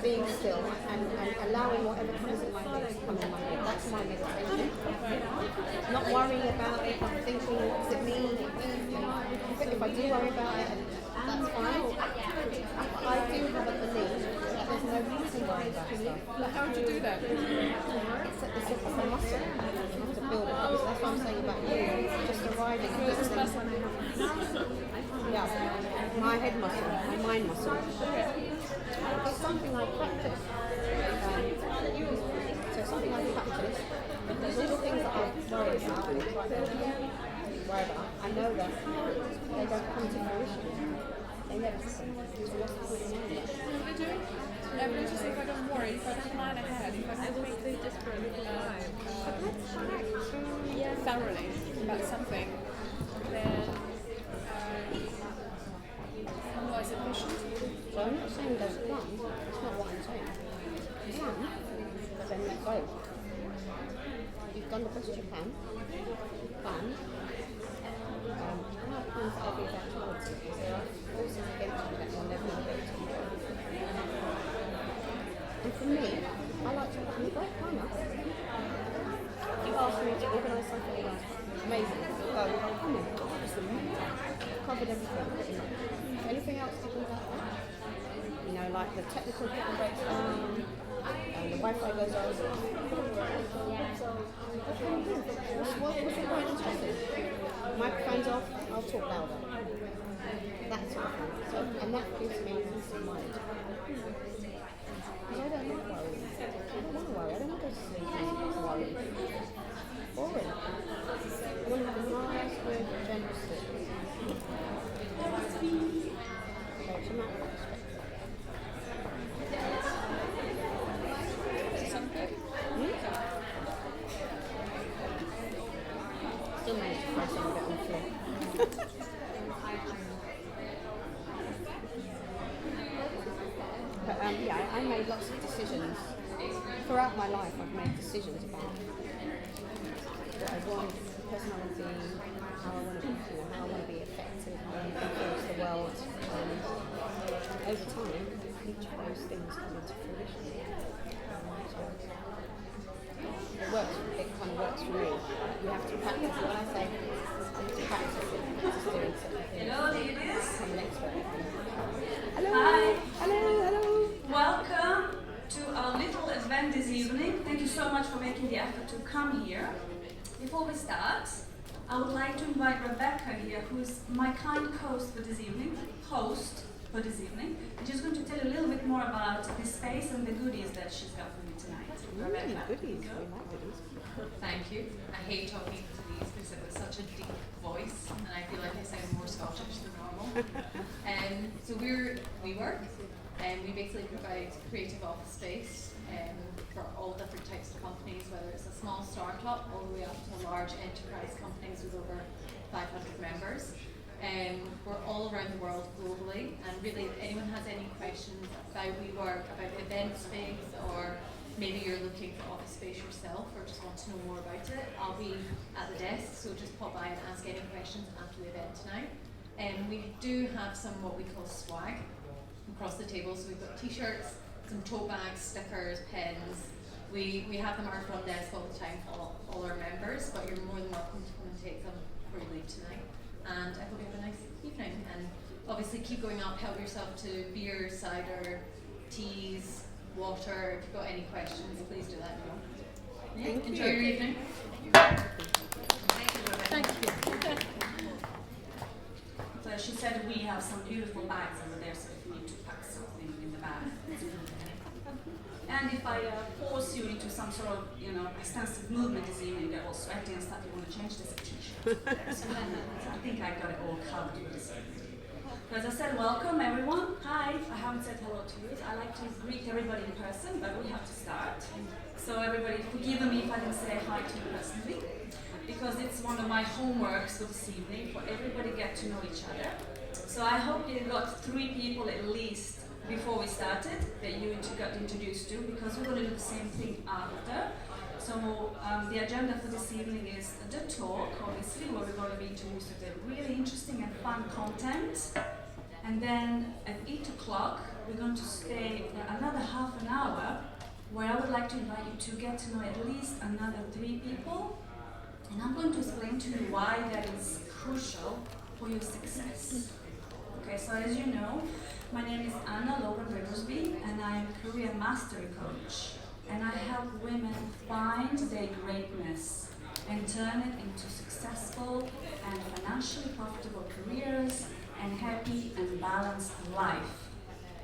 being still and allowing whatever comes in my head to come in my head. That's my meditation. Not worrying about it, not thinking, is it me? If I do worry about it, that's fine. I do have a belief that there's no reason to worry about stuff. But how do you do that? It's a muscle. You have to build it up. So that's what I'm saying about you. Just arriving. Yeah, my head muscle, my mind muscle. It's something I practice. So it's something I practice. There's all the things that I worry about. I know that they don't come to fruition. They never happen. So what's the point in knowing that? They do. Yeah, but it's just if I don't worry, if I don't plan ahead, if I don't think thoroughly about something, then otherwise efficient. So I'm not saying don't plan. That's not what I'm saying. Plan, but then let go. You've done the best you can. Plan. You can't plan for every eventuality because there are forces against you that you'll never be able to control. And for me, I like to plan. Why not? You asked me to organise something else. Amazing. Go. Come in. Covered everything pretty much. Anything else happens out there? You know, like the technical equipment breaks down, and the Wi-Fi goes over. What's the point in stressing? Microphone's off, I'll talk louder. That sort of thing. So, and that gives me peace of mind. Because I don't like worry. I don't want to worry. I don't want to go to sleep and worry. Boring. I want to have a nice, good, gentle sleep. So from that perspective. Still managed to find some of it on the floor. But yeah, I made lots of decisions. Throughout my life, I've made decisions about what I want, the person I want to be, how I want to be, how I want to be effective, how I want to influence the world. Over time, each of those things come into fruition. It works. It kind of works for me. You have to practice it. When I say I have to practice it, just doing certain things. Hello, ladies. Become an expert. Hello. Hi. Hello. Welcome to our little event this evening. Thank you so much for making the effort to come here. Before we start, I would like to invite Rebecca here, who's my kind host for this evening. And she's going to tell you a little bit more about this space and the goodies that she's got for you tonight. Rebecca. Goodies. We like goodies. Thank you. I hate talking to these because it was such a deep voice and I feel like I sound more Scottish than normal. So we work and we basically provide creative office space for all different types of companies, whether it's a small startup all the way up to large enterprise companies with over 500 members. We're all around the world globally, and really if anyone has any questions about WeWork, about event space, or maybe you're looking for office space yourself or just want to know more about it, I'll be at the desk, so just pop by and ask any questions after the event tonight. We do have some what we call swag across the table, so we've got t-shirts, some tote bags, stickers, pens. We have them at our front desk all the time for all our members, but you're more than welcome to come and take them before you leave tonight. And I hope you have a nice evening, and obviously keep going up, help yourself to beer, cider, teas, water. If you've got any questions, please do let me know. Enjoy your evening. Thank you. So she said we have some beautiful bags over there, so if you need to pack something in the bag. And if I force you into some sort of, extensive movement this evening, they're all sweaty and stuff, you want to change this t-shirt. So I think I got it all covered this evening. So as I said, welcome everyone. Hi, I haven't said hello to you. I like to greet everybody in person, but we have to start. So everybody, forgive me if I didn't say hi to you personally, because it's one of my homeworks for this evening, for everybody get to know each other. So I hope you got 3 people at least before we started that you got introduced to, because we're going to do the same thing after. So the agenda for this evening is the talk, obviously, where we're going to be introduced to the really interesting and fun content. And then at 8 o'clock, we're going to stay for another half an hour where I would like to invite you to get to know at least another 3 people. And I'm going to explain to you why that is crucial for your success. Okay, so as you know, my name is Anna Logan Riversby, and I am a career mastery coach. And I help women find their greatness and turn it into successful and financially profitable careers and happy and balanced life.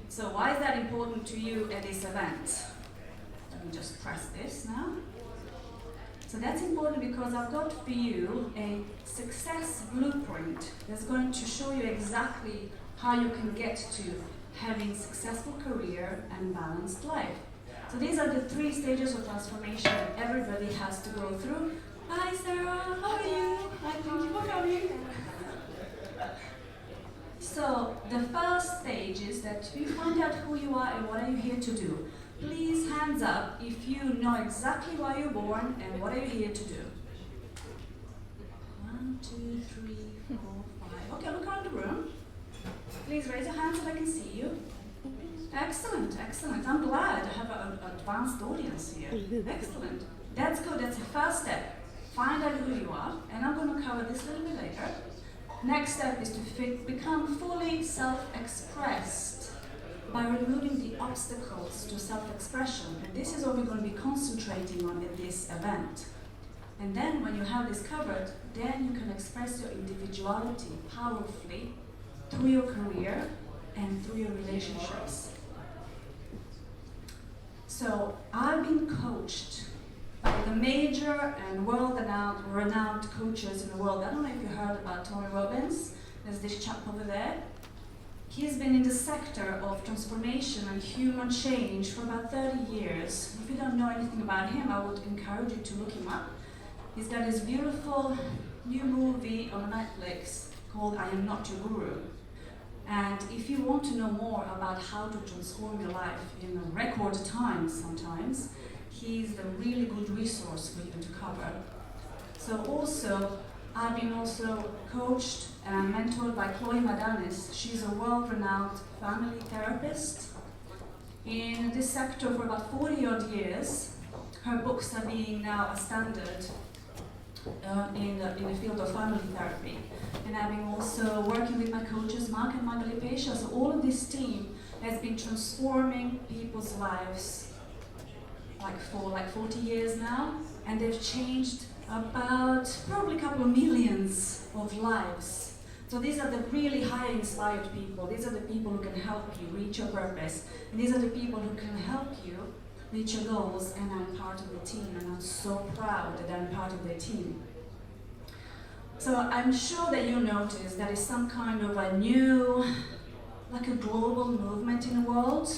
So why is that important to you at this event? Let me just press this now. So that's important because I've got for you a success blueprint that's going to show you exactly how you can get to having successful career and balanced life. So these are the 3 stages of transformation that everybody has to go through. Hi Sarah, how are you? Hi, thank you for coming. So the first stage is that you find out who you are and what are you here to do. Please, hands up if you know exactly why you're born and what are you here to do. 1, 2, 3, 4, 5. Okay, look around the room. Please raise your hand so I can see you. Excellent, excellent. I'm glad I have an advanced audience here. Excellent. That's good. That's the first step. Find out who you are, and I'm going to cover this a little bit later. Next step is to become fully self-expressed by removing the obstacles to self-expression. And this is what we're going to be concentrating on at this event. And then when you have this covered, then you can express your individuality powerfully through your career and through your relationships. So I've been coached by the major and world-renowned coaches in the world. I don't know if you heard about Tony Robbins. There's this chap over there. He's been in the sector of transformation and human change for about 30 years. If you don't know anything about him, I would encourage you to look him up. He's got this beautiful new movie on Netflix called I Am Not Your Guru. And if you want to know more about how to transform your life in a record time sometimes, he's a really good resource for you to cover. So also, I've been also coached and mentored by Chloe Madanis. She's a world-renowned family therapist in this sector for about 40-odd years. Her books are being now a standard in the field of family therapy. And I've been also working with my coaches, Mark and Magali Pesha. So all of this team has been transforming people's lives for 40 years now. And they've changed about probably a couple of millions of lives. So these are the really high inspired people. These are the people who can help you reach your purpose. And these are the people who can help you reach your goals, and I'm part of the team, and I'm so proud that I'm part of the team. So I'm sure that you notice there is some kind of a new, like a global movement in the world,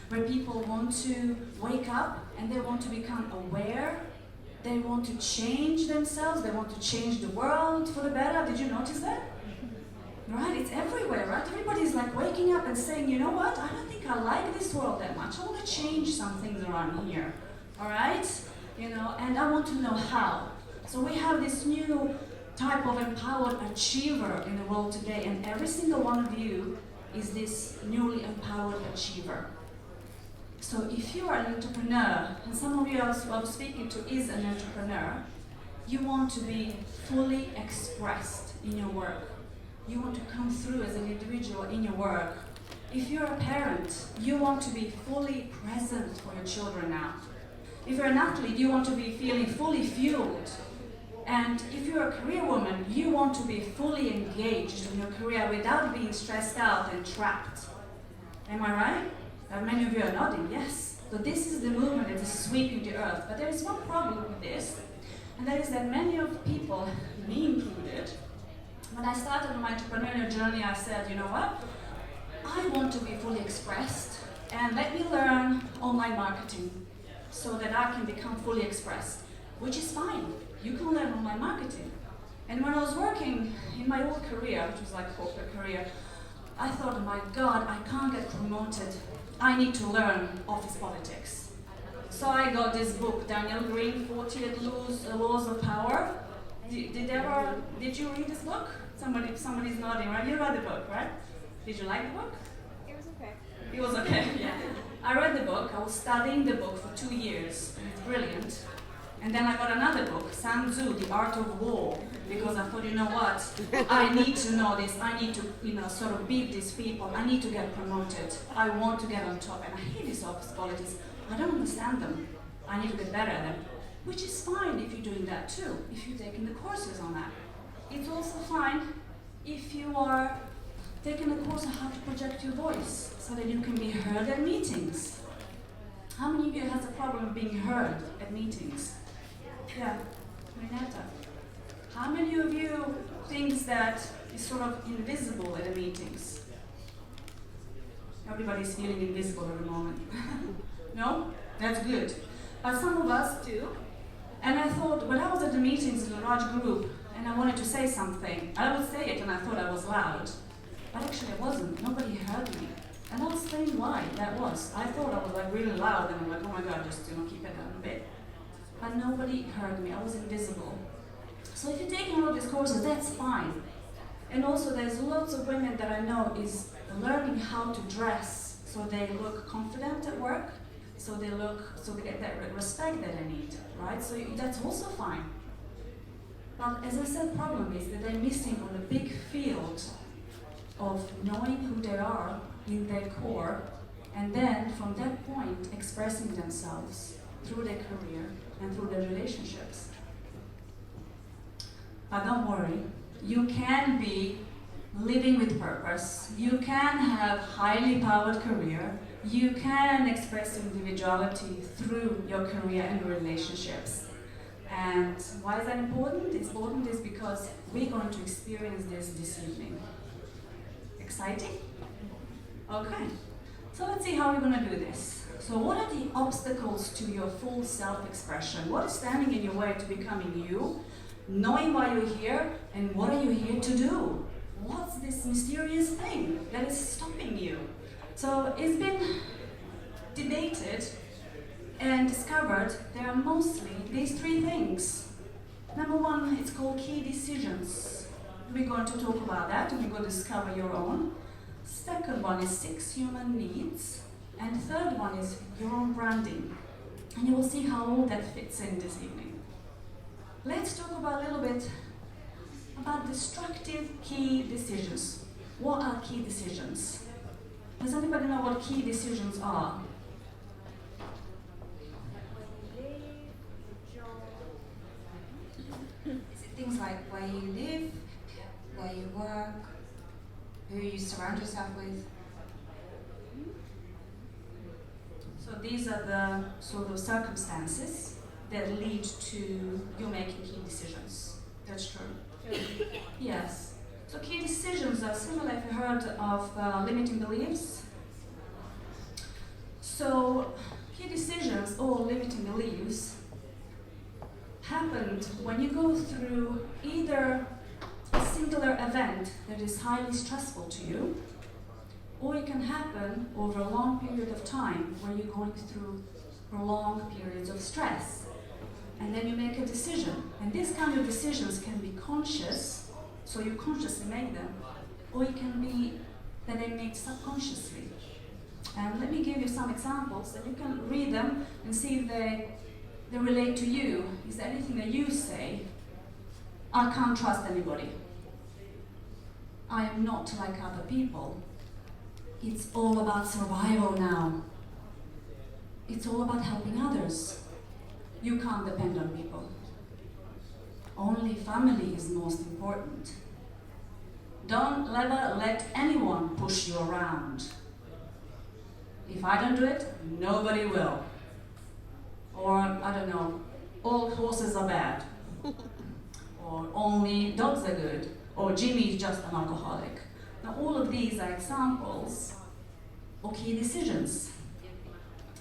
where people want to wake up and they want to become aware. They want to change themselves, they want to change the world for the better. Did you notice that? Right, it's everywhere, right? Everybody's like waking up and saying, you know what, I don't think I like this world that much. I want to change some things around here, all right? You know, and I want to know how. So we have this new type of empowered achiever in the world today, and every single one of you is this newly empowered achiever. So if you are an entrepreneur, and some of you I'm speaking to is an entrepreneur, you want to be fully expressed in your work. You want to come through as an individual in your work. If you're a parent, you want to be fully present for your children now. If you're an athlete, you want to be feeling fully fueled. And if you're a career woman, you want to be fully engaged in your career without being stressed out and trapped. Am I right? Many of you are nodding, yes. So this is the movement that is sweeping the earth. But there is one problem with this, and that is that many of people, me included, when I started on my entrepreneurial journey, I said, you know what? I want to be fully expressed, and let me learn online marketing so that I can become fully expressed, which is fine. You can learn online marketing. And when I was working in my old career, which was like a corporate career, I thought, oh my God, I can't get promoted. I need to learn office politics. So I got this book, Daniel Green, 48 Laws of Power. Did you read this book? Somebody's nodding, right? You read the book, right? Did you like the book? It was okay. It was okay, yeah. I read the book, I was studying the book for 2 years, and it's brilliant. And then I got another book, Sun Tzu, The Art of War, because I thought, you know what, I need to know this, I need to, sort of beat these people, I need to get promoted, I want to get on top, and I hate these office politics, I don't understand them, I need to get better at them, which is fine if you're doing that too, if you're taking the courses on that. It's also fine if you are taking a course on how to project your voice, so that you can be heard at meetings. How many of you has a problem being heard at meetings? Yeah, Renata. How many of you thinks that is sort of invisible at the meetings? Everybody's feeling invisible at the moment. No? That's good. But some of us do. And I thought, when I was at the meetings in a large group, and I wanted to say something, I would say it and I thought I was loud. But actually I wasn't. Nobody heard me. And I'll explain why that was. I thought I was like really loud and I'm like, oh my god, just keep it down a bit. But nobody heard me. I was invisible. So if you're taking all these courses, that's fine. And also there's lots of women that I know is learning how to dress so they look confident at work, so they get that respect that they need, right? So that's also fine. But as I said, the problem is that they're missing on a big field of knowing who they are in their core, and then from that point expressing themselves through their career and through their relationships. But don't worry, you can be living with purpose, you can have highly powered career, you can express individuality through your career and relationships. And why is that important? It's important is because we're going to experience this evening. Exciting? Okay, so let's see how we're going to do this. So what are the obstacles to your full self-expression? What is standing in your way to becoming you, knowing why you're here, and what are you here to do? What's this mysterious thing that is stopping you? So it's been debated and discovered there are mostly these three things. Number one, it's called key decisions. We're going to talk about that and we're going to discover your own. Second one is 6 human needs. And third one is your own branding. And you will see how all that fits in this evening. Let's talk about a little bit about destructive key decisions. What are key decisions? Does anybody know what key decisions are? Is it things like where you live, where you work, who you surround yourself with? So these are the sort of circumstances that lead to you making key decisions. That's true. Yes. So key decisions are similar if you heard of limiting beliefs. So key decisions or limiting beliefs happened when you go through either a singular event that is highly stressful to you, or it can happen over a long period of time where you're going through prolonged periods of stress. And then you make a decision. And these kind of decisions can be conscious, so you consciously make them, or it can be that they made subconsciously. And let me give you some examples, and you can read them and see if they relate to you. Is there anything that you say? I can't trust anybody. I am not like other people. It's all about survival now. It's all about helping others. You can't depend on people. Only family is most important. Don't ever let anyone push you around. If I don't do it, nobody will. Or, I don't know, all horses are bad. Or only dogs are good. Or Jimmy is just an alcoholic. Now all of these are examples of key decisions.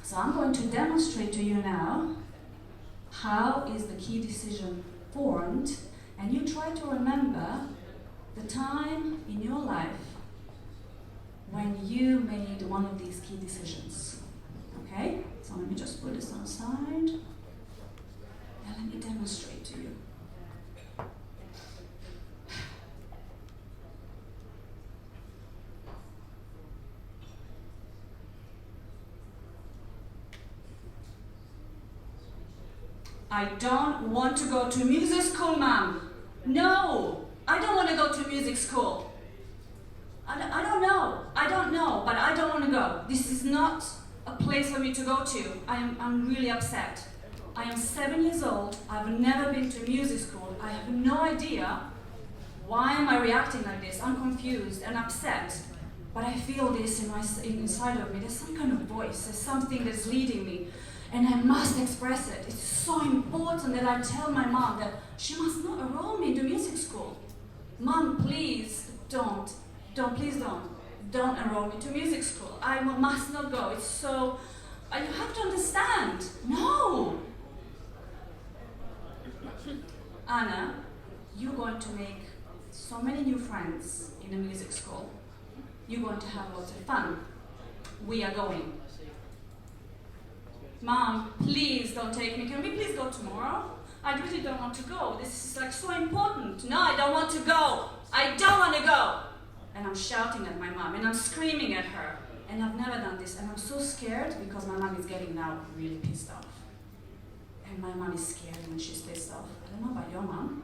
So I'm going to demonstrate to you now how is the key decision formed, and you try to remember the time in your life when you made one of these key decisions. Okay? So let me just put this on the side, and let me demonstrate to you. I don't want to go to music school, Mom. No, I don't want to go to music school. I don't know, but I don't want to go. This is not a place for me to go to. I'm really upset. I am 7 years old. I've never been to music school. I have no idea why am I reacting like this. I'm confused and upset. But I feel this inside of me. There's some kind of voice. There's something that's leading me. And I must express it. It's so important that I tell my mom that she must not enroll me into music school. Mom, please don't. Please don't enroll me to music school. I must not go. It's so, you have to understand. No. Anna, you're going to make so many new friends in the music school. You're going to have lots of fun. We are going. Mom, please don't take me. Can we please go tomorrow? I really don't want to go. This is like so important. No, I don't want to go. I don't want to go. And I'm shouting at my mom and I'm screaming at her. And I've never done this. And I'm so scared because my mom is getting now really pissed off. And my mom is scared when she's pissed off. I don't know about your mom.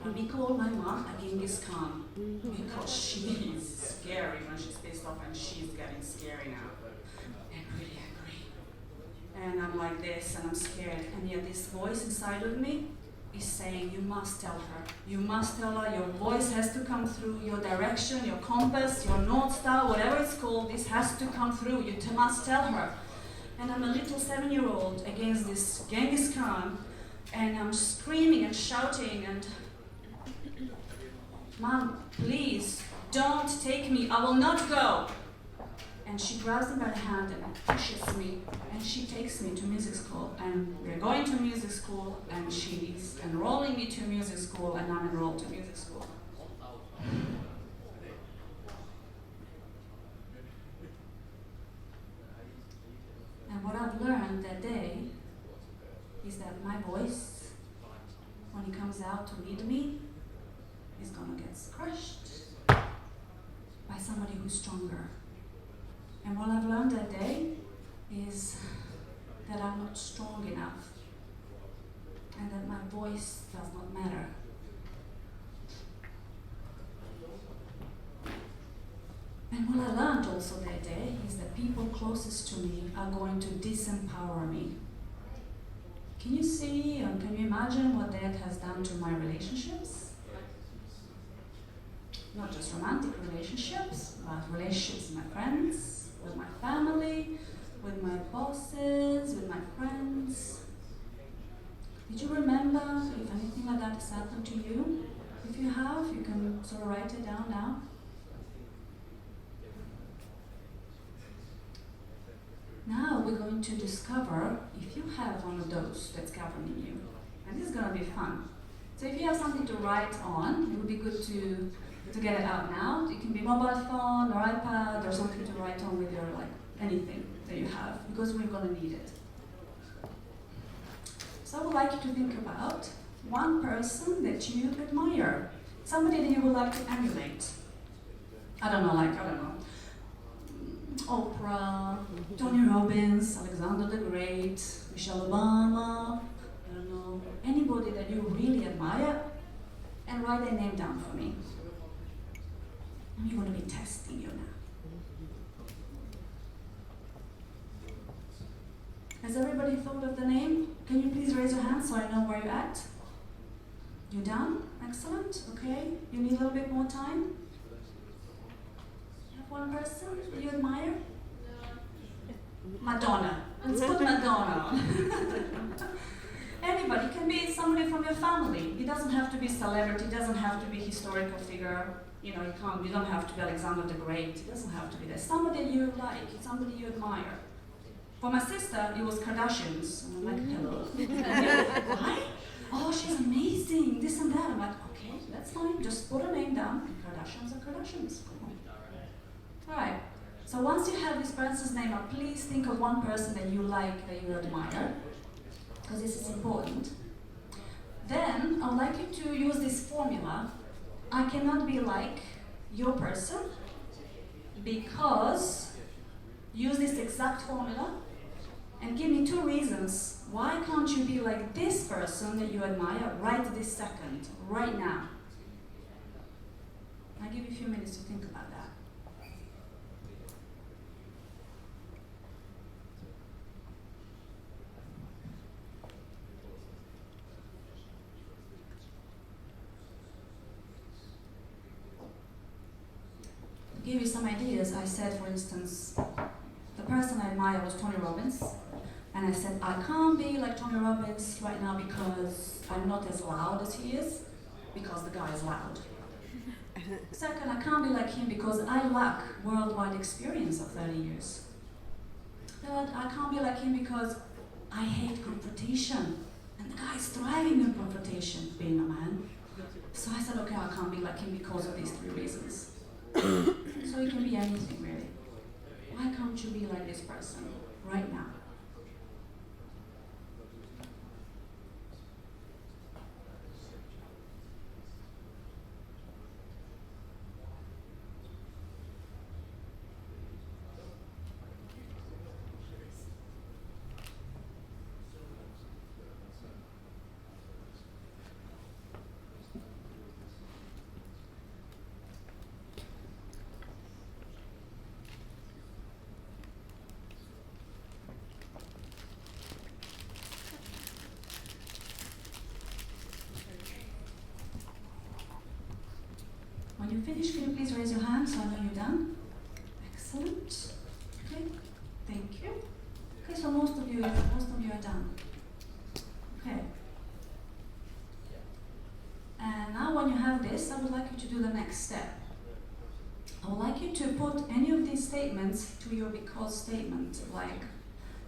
And we call my mom a Genghis Khan because she is scary when she's pissed off and she's getting scary now. And really angry. And I'm like this and I'm scared. And yet this voice inside of me is saying, you must tell her. You must tell her. Your voice has to come through. Your direction, your compass, your North Star, whatever it's called, this has to come through. You must tell her. And I'm a little 7-year-old against this Genghis Khan. And I'm screaming and shouting and, Mom, please, don't take me. I will not go. And she grabs me by the hand and pushes me. And she takes me to music school. And we're going to music school. And she's enrolling me to music school. And I'm enrolled to music school. And what I've learned that day is that my voice, when it comes out to lead me, is gonna get crushed by somebody who's stronger. And what I've learned that day is that I'm not strong enough and that my voice does not matter. And what I learned also that day is that people closest to me are going to disempower me. Can you see and can you imagine what that has done to my relationships? Not just romantic relationships, but relationships with my friends, with my family, with my bosses, with my friends. Did you remember if anything like that has happened to you? If you have, you can sort of write it down now. Now we're going to discover if you have one of those that's governing you. And this is going to be fun. So if you have something to write on, it would be good to get it out now. It can be mobile phone or iPad or something to write on with your, like, anything that you have, because we're going to need it. So I would like you to think about one person that you admire, somebody that you would like to emulate. I don't know, Oprah, Tony Robbins, Alexander the Great, Michelle Obama, I don't know, anybody that you really admire, and write their name down for me. I'm going to be testing you now. Has everybody thought of the name? Can you please raise your hand so I know where you're at? You done? Excellent. Okay. You need a little bit more time? You have one person you admire? Madonna. Let's put Madonna on. Anybody. It can be somebody from your family. It doesn't have to be celebrity. It doesn't have to be historical figure. You know, you don't have to be Alexander the Great. It doesn't have to be that. Somebody you like, somebody you admire. For my sister, it was Kardashians. And I'm like, hello. Why? Oh, she's amazing, this and that. I'm like, okay, that's fine. Just put a name down. Kardashians are Kardashians. Come on. All right. So once you have this person's name up, please think of one person that you like, that you admire, because this is important. Then I would like you to use this formula. I cannot be like your person because use this exact formula and give me 2 reasons why can't you be like this person that you admire right this second, right now. I'll give you a few minutes to think about that. To give you some ideas, I said, for instance, the person I admire was Tony Robbins, and I said, I can't be like Tony Robbins right now because I'm not as loud as he is, because the guy is loud. Second, I can't be like him because I lack worldwide experience of 30 years. Third, I can't be like him because I hate confrontation, and the guy is thriving in confrontation, being a man. So I said, okay, I can't be like him because of these 3 reasons. So it can be anything, really. Why can't you be like this person right now? When you finish, can you please raise your hand so I know you're done? Excellent. Okay, thank you. Okay, so most of you are done. Okay. And now when you have this, I would like you to do the next step. I would like you to put any of these statements to your because statement, like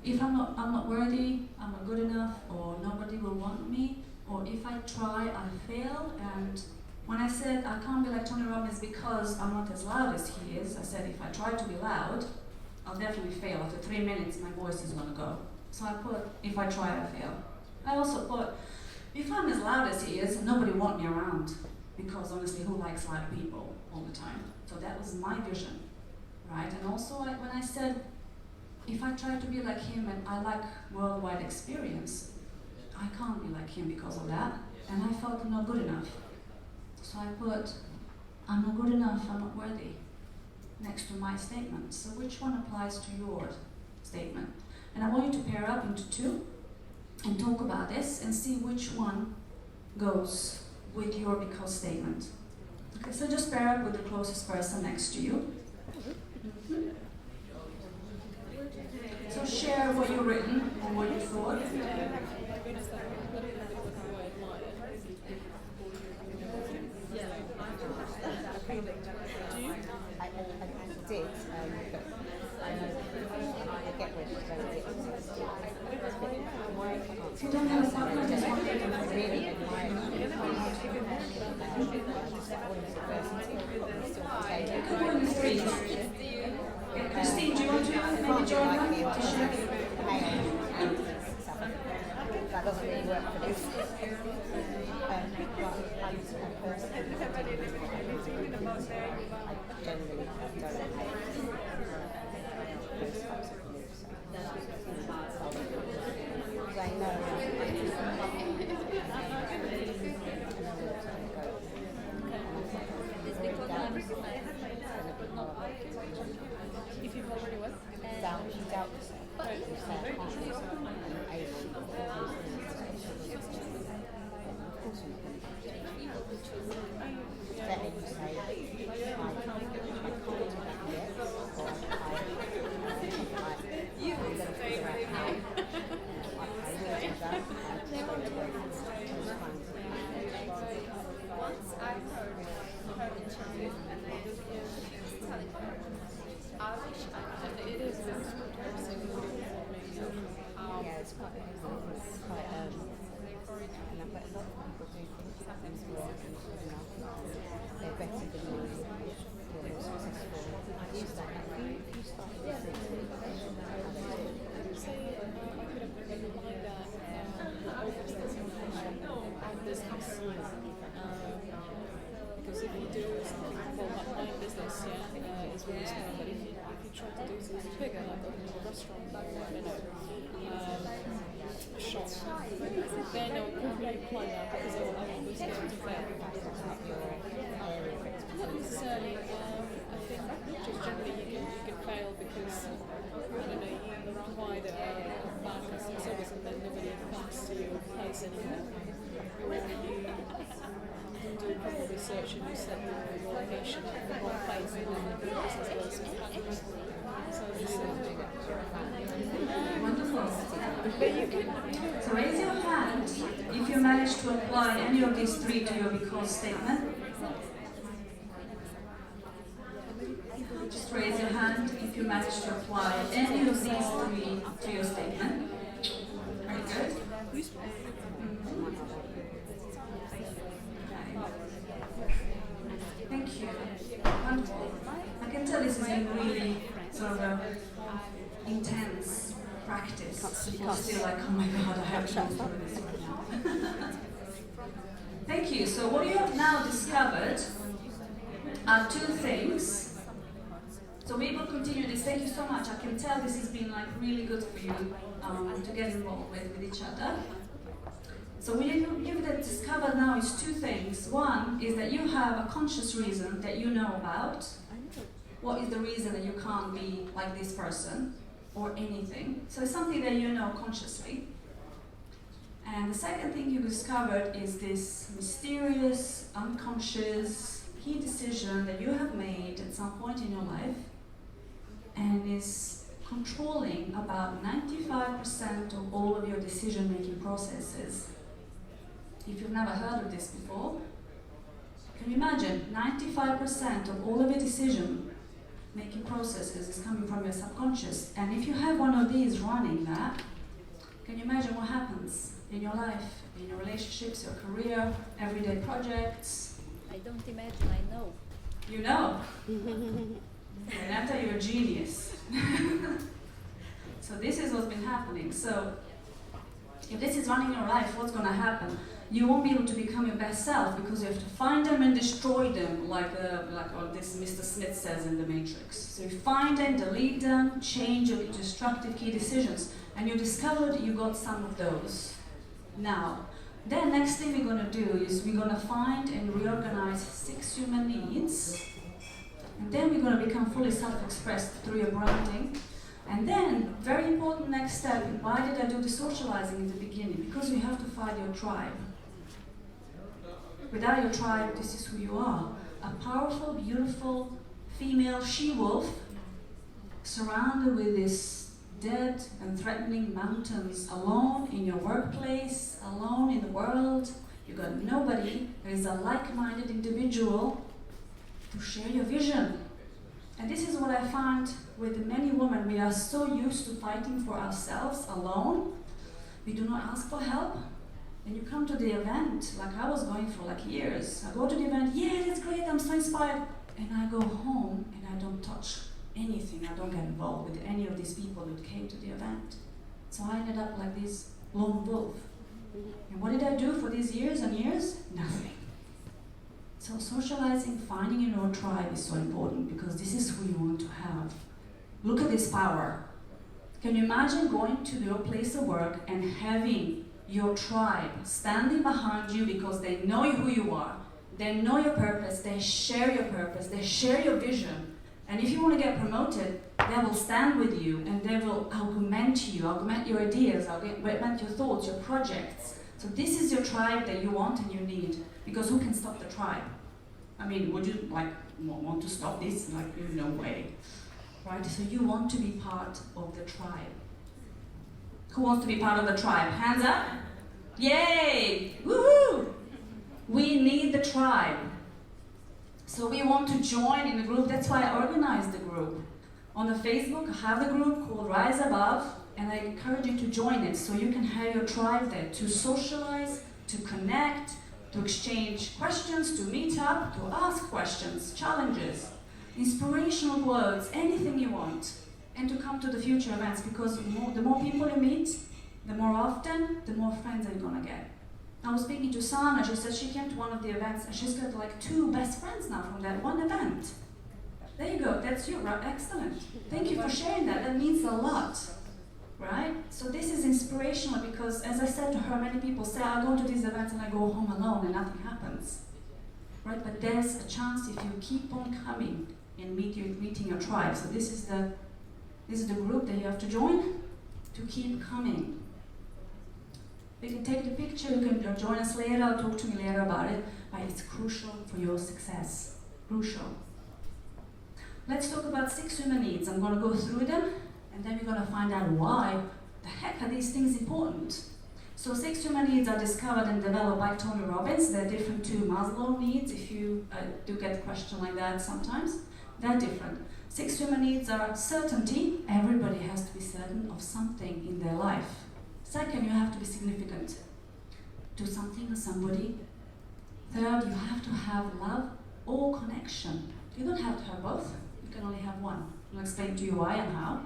if I'm not worthy, I'm not good enough, or nobody will want me, or if I try, I fail. And when I said I can't be like Tony Robbins because I'm not as loud as he is, I said if I try to be loud, I'll definitely fail. After 3 minutes, my voice is going to go. So I put, if I try, I fail. I also put, if I'm as loud as he is, nobody want me around. Because honestly, who likes loud people all the time? So that was my vision, right? And also when I said, if I try to be like him and I lack worldwide experience, I can't be like him because of that. And I felt not good enough. So I put, I'm not good enough, I'm not worthy, next to my statement. So which one applies to your statement? And I want you to pair up into 2 and talk about this and see which one goes with your because statement. Okay, so just pair up with the closest person next to you. So share what you've written or what you thought. I did, but I get rid of If you don't have a partner, just one. really admire Could go in the 3. Christine, do you want to maybe join them to share? That doesn't really work for this. I generally don't hate those types of moves. Because I know If you've already what? doubt yourself. You say I can't do something, I'm able to do things. Of course you can. It's better you say, I can't do that yet, or I'm going to figure out how. I will do that. Once I heard interview and they telling her, I wish I could. It is this person who Yeah, it's quite, and I bet a lot of people do think that these words and they're better than me, they're more successful. I use that. You started to think I would say I could have been behind that of business. Because if you do something, well, my business, is really small, but if you try to do something bigger, like open a restaurant or, I don't know, apply that because I want to fail. Not necessarily. I think just generally you can fail because I don't know, you provide a bad customer service and then nobody comes to your place anymore. Or you didn't do proper research and you set your location at the wrong place and then the business goes backwards. So this Wonderful. but you can So raise your hand if you manage to apply any of these three to your because statement. Just raise your hand if you manage to apply any of these three to your statement. Very good. Thank you. Wonderful. I can tell this is a really sort of a intense practice. People feel like, oh my god, I have to go through this right now. Thank you. So what you have now discovered are two things. So we will continue this. Thank you so much. I can tell this has been like really good for you to get involved with each other. So what you've discovered now is two things. One is that you have a conscious reason that you know about. What is the reason that you can't be like this person or anything? So it's something that you know consciously. And the second thing you discovered is this mysterious, unconscious, key decision that you have made at some point in your life and is controlling about 95% of all of your decision-making processes. If you've never heard of this before, can you imagine 95% of all of your decision-making processes is coming from your subconscious? And if you have one of these running that, can you imagine what happens in your life, in your relationships, your career, everyday projects? I don't imagine, I know. You know. Renata, you're a genius. So this is what's been happening. So if this is running your life, what's going to happen? You won't be able to become your best self because you have to find them and destroy them, like what this Mr. Smith says in The Matrix. So you find them, delete them, change your destructive key decisions, and you discovered you got some of those. Now, then next thing we're going to do is we're going to find and reorganize 6 human needs, and then we're going to become fully self-expressed through your branding. And then, very important next step, why did I do the socializing in the beginning? Because you have to find your tribe. Without your tribe, this is who you are. A powerful, beautiful female she-wolf surrounded with these dead and threatening mountains, alone in your workplace, alone in the world. You got nobody. There is a like-minded individual to share your vision. And this is what I found with many women. We are so used to fighting for ourselves alone. We do not ask for help. And you come to the event, like I was going for like years. I go to the event, yeah, that's great, I'm so inspired. And I go home and I don't touch anything. I don't get involved with any of these people who came to the event. So I ended up like this lone wolf. And what did I do for these years and years? Nothing. So socializing, finding your own tribe is so important because this is who you want to have. Look at this power. Can you imagine going to your place of work and having your tribe standing behind you because they know who you are, they know your purpose, they share your purpose, they share your vision. And if you want to get promoted, they will stand with you and they will augment you, augment your ideas, augment your thoughts, your projects. So this is your tribe that you want and you need, because who can stop the tribe? I mean, would you like want to stop this? Like, no way, right? So you want to be part of the tribe. Who wants to be part of the tribe? Hands up. Yay! Woohoo! We need the tribe. So we want to join in the group. That's why I organized the group. On the Facebook, I have the group called Rise Above, and I encourage you to join it so you can have your tribe there to socialize, to connect, to exchange questions, to meet up, to ask questions, challenges, inspirational words, anything you want, and to come to the future events, because the more people you meet, the more often, the more friends you're gonna get. I was speaking to Sana, she said she came to one of the events and she's got like 2 best friends now from that one event. There you go, that's you, right? Excellent. Thank you for sharing that, that means a lot, right? So So this is inspirational because, as I said to her, many people say, I go to these events and I go home alone and nothing happens. Right? But there's a chance if you keep on coming and meeting your tribe. So this is the group that you have to join to keep coming. We can take the picture, you can join us later, or talk to me later about it, but it's crucial for your success. Crucial. Let's talk about 6 human needs. I'm going to go through them, and then we're going to find out why the heck are these things important. So 6 human needs are discovered and developed by Tony Robbins. They're different to Maslow needs, if you do get a question like that sometimes. They're different. 6 human needs are certainty. Everybody has to be certain of something in their life. Second, you have to be significant to something or somebody. Third, you have to have love or connection. You don't have to have both. You can only have one. I'll explain to you why and how.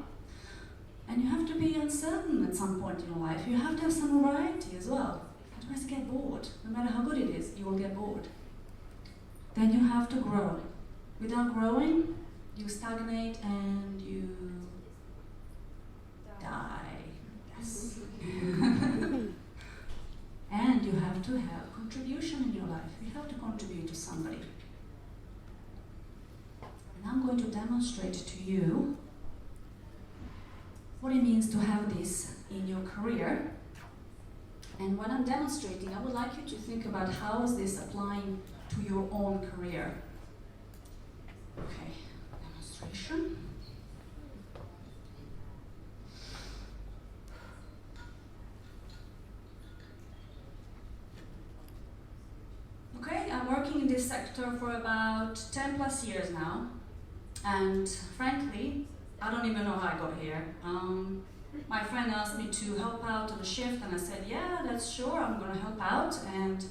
And you have to be uncertain at some point in your life. You have to have some variety as well. Otherwise you get bored. No matter how good it is, you will get bored. Then you have to grow. Without growing, you stagnate and you die. Yes. And you have to have contribution in your life. You have to contribute to somebody. And I'm going to demonstrate to you what it means to have this in your career. And when I'm demonstrating, I would like you to think about how is this applying to your own career. Okay, demonstration. Okay, I'm working in this sector for about 10 plus years now. And frankly, I don't even know how I got here. My friend asked me to help out on a shift, and I said, yeah, that's sure, I'm going to help out. And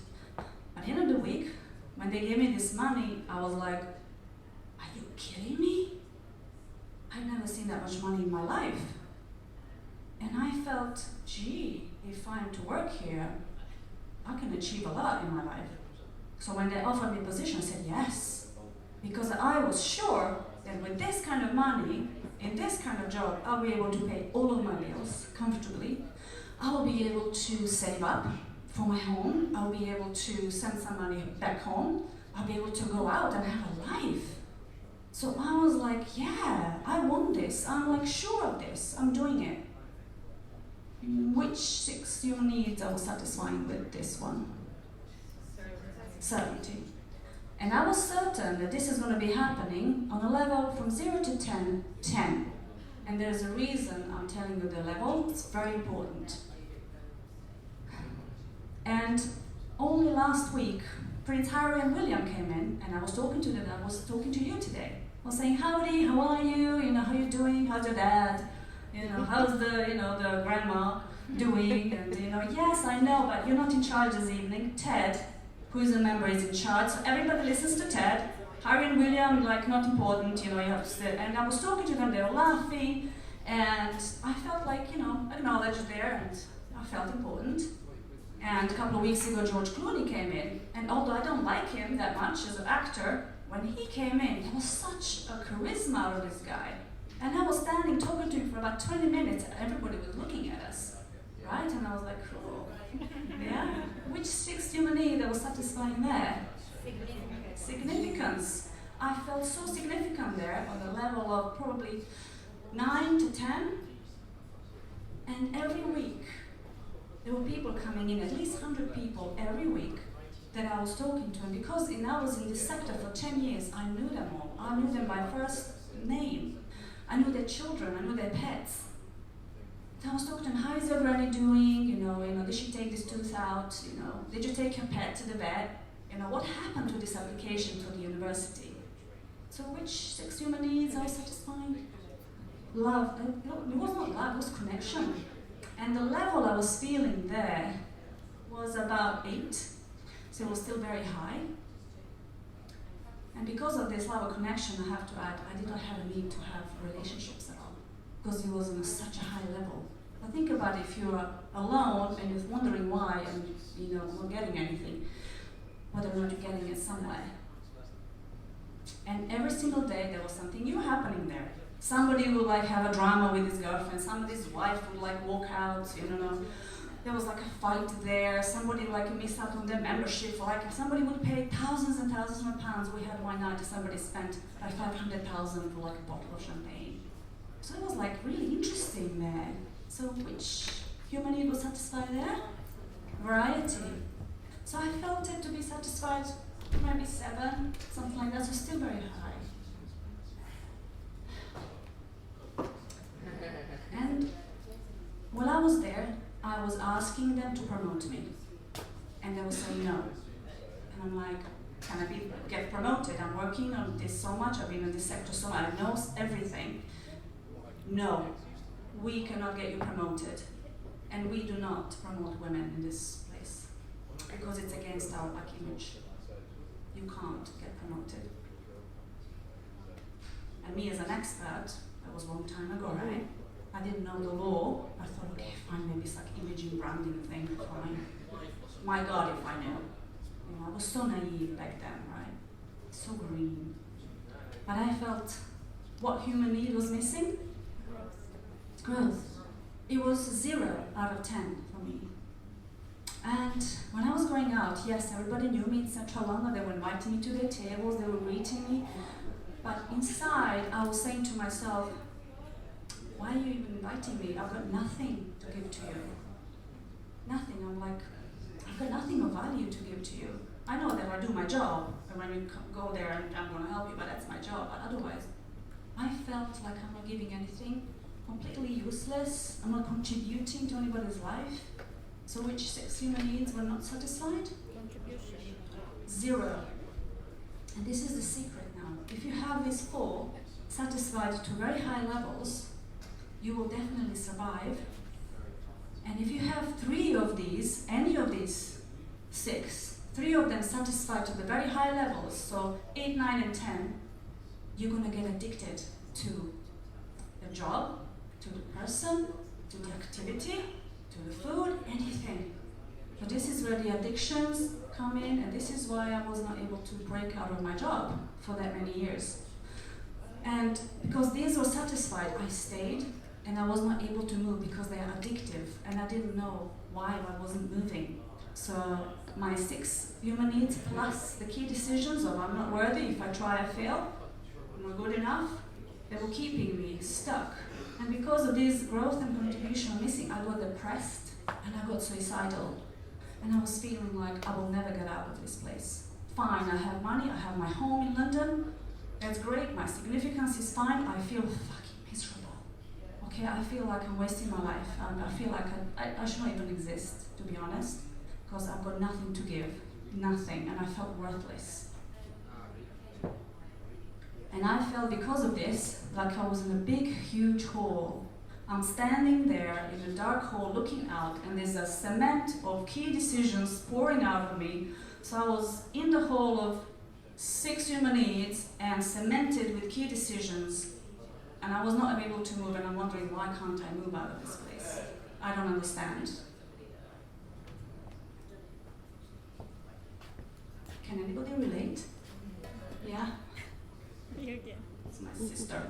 at the end of the week, when they gave me this money, I was like, are you kidding me? I've never seen that much money in my life. And I felt, gee, if I'm to work here, I can achieve a lot in my life. So when they offered me a position, I said yes. Because I was sure that with this kind of money, in this kind of job, I'll be able to pay all of my bills comfortably. I'll be able to save up for my home. I'll be able to send some money back home. I'll be able to go out and have a life. So I was like, yeah, I want this. I'm like sure of this. I'm doing it. Which 6 human needs I was satisfying with this one? Certainty. And I was certain that this is going to be happening on a level from 0 to 10, 10. And there's a reason I'm telling you the level. It's very important. And only last week, Prince Harry and William came in, and I was talking to them. I was talking to you today. I was saying, howdy, how are you? You know, how you doing? How's your dad? You know, how's the, the grandma doing? And, yes, I know, but you're not in charge this evening. Ted, who is a member, is in charge. So everybody listens to Ted. Harry and William, not important, you have to sit. And I was talking to them, they were laughing, and I felt like, acknowledged there, and I felt important. And a couple of weeks ago, George Clooney came in, and although I don't like him that much as an actor, when he came in, there was such a charisma out of this guy. And I was standing talking to him for about 20 minutes, and everybody was looking at us, right? And I was like, cool. Yeah? Which 6 human need that was satisfying there? Significance. I felt so significant there on the level of probably 9 to 10. And every week, there were people coming in, at least 100 people every week that I was talking to. And because I was in this sector for 10 years, I knew them all. I knew them by first name. I knew their children, I knew their pets. I was talking to them, how is everybody doing? Did she take this tooth out? Did you take your pet to the vet? What happened to this application to the university? So which 6 human needs are satisfying? Love. It was not love, it was connection. And the level I was feeling there was about 8, so it was still very high. And because of this love of connection, I have to add, I did not have a need to have relationships at all, because it was on such a high level. But think about if you're alone and you're wondering why and not getting anything, whether or not you're getting it somewhere. And every single day there was something new happening there. Somebody would like have a drama with his girlfriend, somebody's wife would like walk out, you know. There was like a fight there, somebody like missed out on their membership, like somebody would pay thousands and thousands of pounds. We had one night somebody spent like 500,000 for like a bottle of champagne. So it was like really interesting there. So which human need was satisfied there? Variety. So I felt it to be satisfied, maybe 7, something like that, so still very high. And while I was there, I was asking them to promote me. And they were saying no. And I'm like, can I get promoted? I'm working on this so much, I've been in this sector so much, I know everything. No, we cannot get you promoted. And we do not promote women in this place. Because it's against our image. You can't get promoted. And me as an expert, that was a long time ago, right? I didn't know the law. I thought, okay, fine, maybe it's like imaging, branding thing, fine. My God, if I knew. You know, I was so naive back then, right? So green. But I felt what human need was missing? Growth. It was 0 out of 10 for me. And when I was going out, yes, everybody knew me in Central London. They were inviting me to their tables, they were greeting me. But inside, I was saying to myself, why are you even inviting me? I've got nothing to give to you. Nothing. I'm like, I've got nothing of value to give to you. I know that I do my job, and when you go there, I'm going to help you, but that's my job. But otherwise, I felt like I'm not giving anything, completely useless. I'm not contributing to anybody's life. So which 6 human needs were not satisfied? Contribution. 0. And this is the secret now. If you have these 4 satisfied to very high levels, you will definitely survive. And if you have 3 of these, any of these 6, 3 of them satisfied to the very high levels, so 8, 9, and 10, you're going to get addicted to the job, to the person, to the activity, to the food, anything. So this is where the addictions come in, and this is why I was not able to break out of my job for that many years. And because these were satisfied, I stayed, and I was not able to move because they are addictive, and I didn't know why I wasn't moving. So my 6 human needs plus the key decisions of I'm not worthy, if I try I fail, I'm not good enough, they were keeping me stuck. And because of this growth and contribution missing, I got depressed and I got suicidal. And I was feeling like I will never get out of this place. Fine, I have money, I have my home in London, that's great, my significance is fine, I feel fucking miserable. Okay, I feel like I'm wasting my life. I feel like I shouldn't even exist, to be honest, because I've got nothing to give, nothing, and I felt worthless. And I felt because of this, like I was in a big, huge hall. I'm standing there in a dark hall looking out, and there's a cement of key decisions pouring out of me. So I was in the hall of 6 human needs and cemented with key decisions. And I was not able to move, and I'm wondering, why can't I move out of this place? I don't understand. Can anybody relate? Yeah? You again. It's my sister.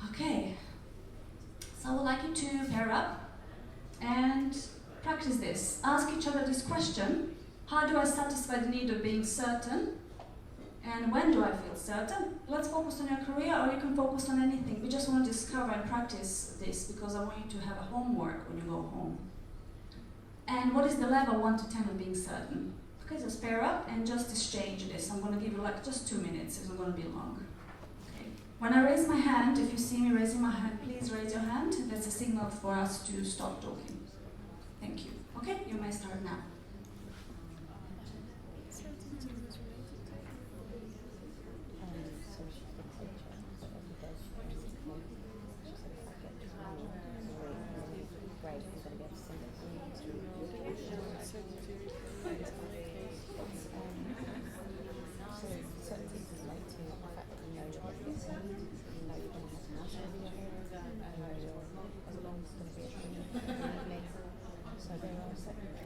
Okay. So I would like you to pair up and practice this. Ask each other this question. How do I satisfy the need of being certain? And when do I feel certain? Let's focus on your career, or you can focus on anything. We just want to discover and practice this because I want you to have a homework when you go home. And what is the level 1 to 10 of being certain? Okay, just pair up and just exchange this. I'm going to give you like just 2 minutes. It's not going to be long. Okay. When I raise my hand, if you see me raising my hand, please raise your hand. That's a signal for us to stop talking. Thank you. Okay, you may start now.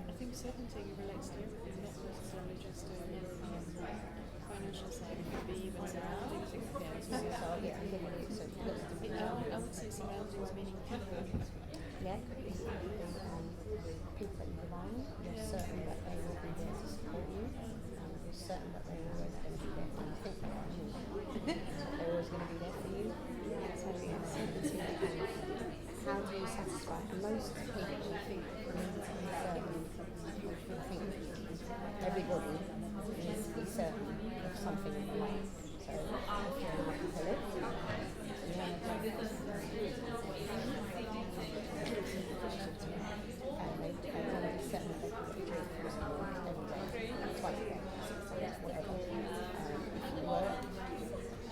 I think 70 Yeah, I'm giving you, so look at the I would say surroundings meaning people. yeah, people that you rely on, you're certain that they will be there to support you, you're certain that they're always going to be there for you. Think that they're always going to be there for you. So certainty and how do you satisfy? Most people need to be certain. I think everybody needs to be certain of something in life. So if you're an alcoholic, you want they want to be certain that they can get a drink from someone every day, twice a day, 6 days, whatever. If you work,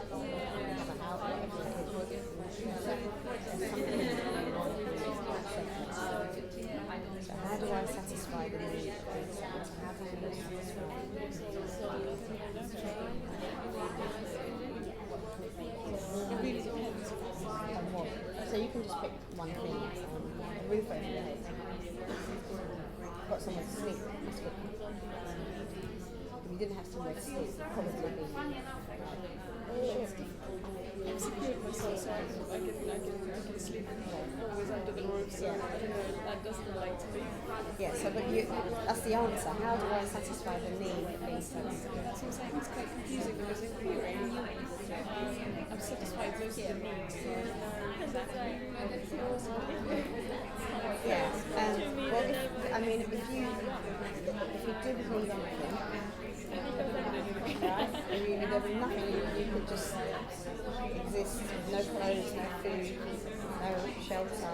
or you have a house, whatever it is, you're certain there's something in your life that needs to accept. So how do I satisfy the need of being certain? How do you satisfy It really depends. on what? So you can just pick one thing, a roof over your head, got somewhere to sleep, that's good. If you didn't have somewhere to sleep, it'd probably be I'm secure with myself, so I can sleep always under the roof, so I don't know, that doesn't relate to me. yeah, so but that's the answer. How do I satisfy the need of being certain? That's what I'm saying, it's quite confusing because in theory, I'm satisfied most of the needs, so Yeah, well, if you didn't need anything, right, and there was nothing, you could just exist with no clothes, no food, no shelter,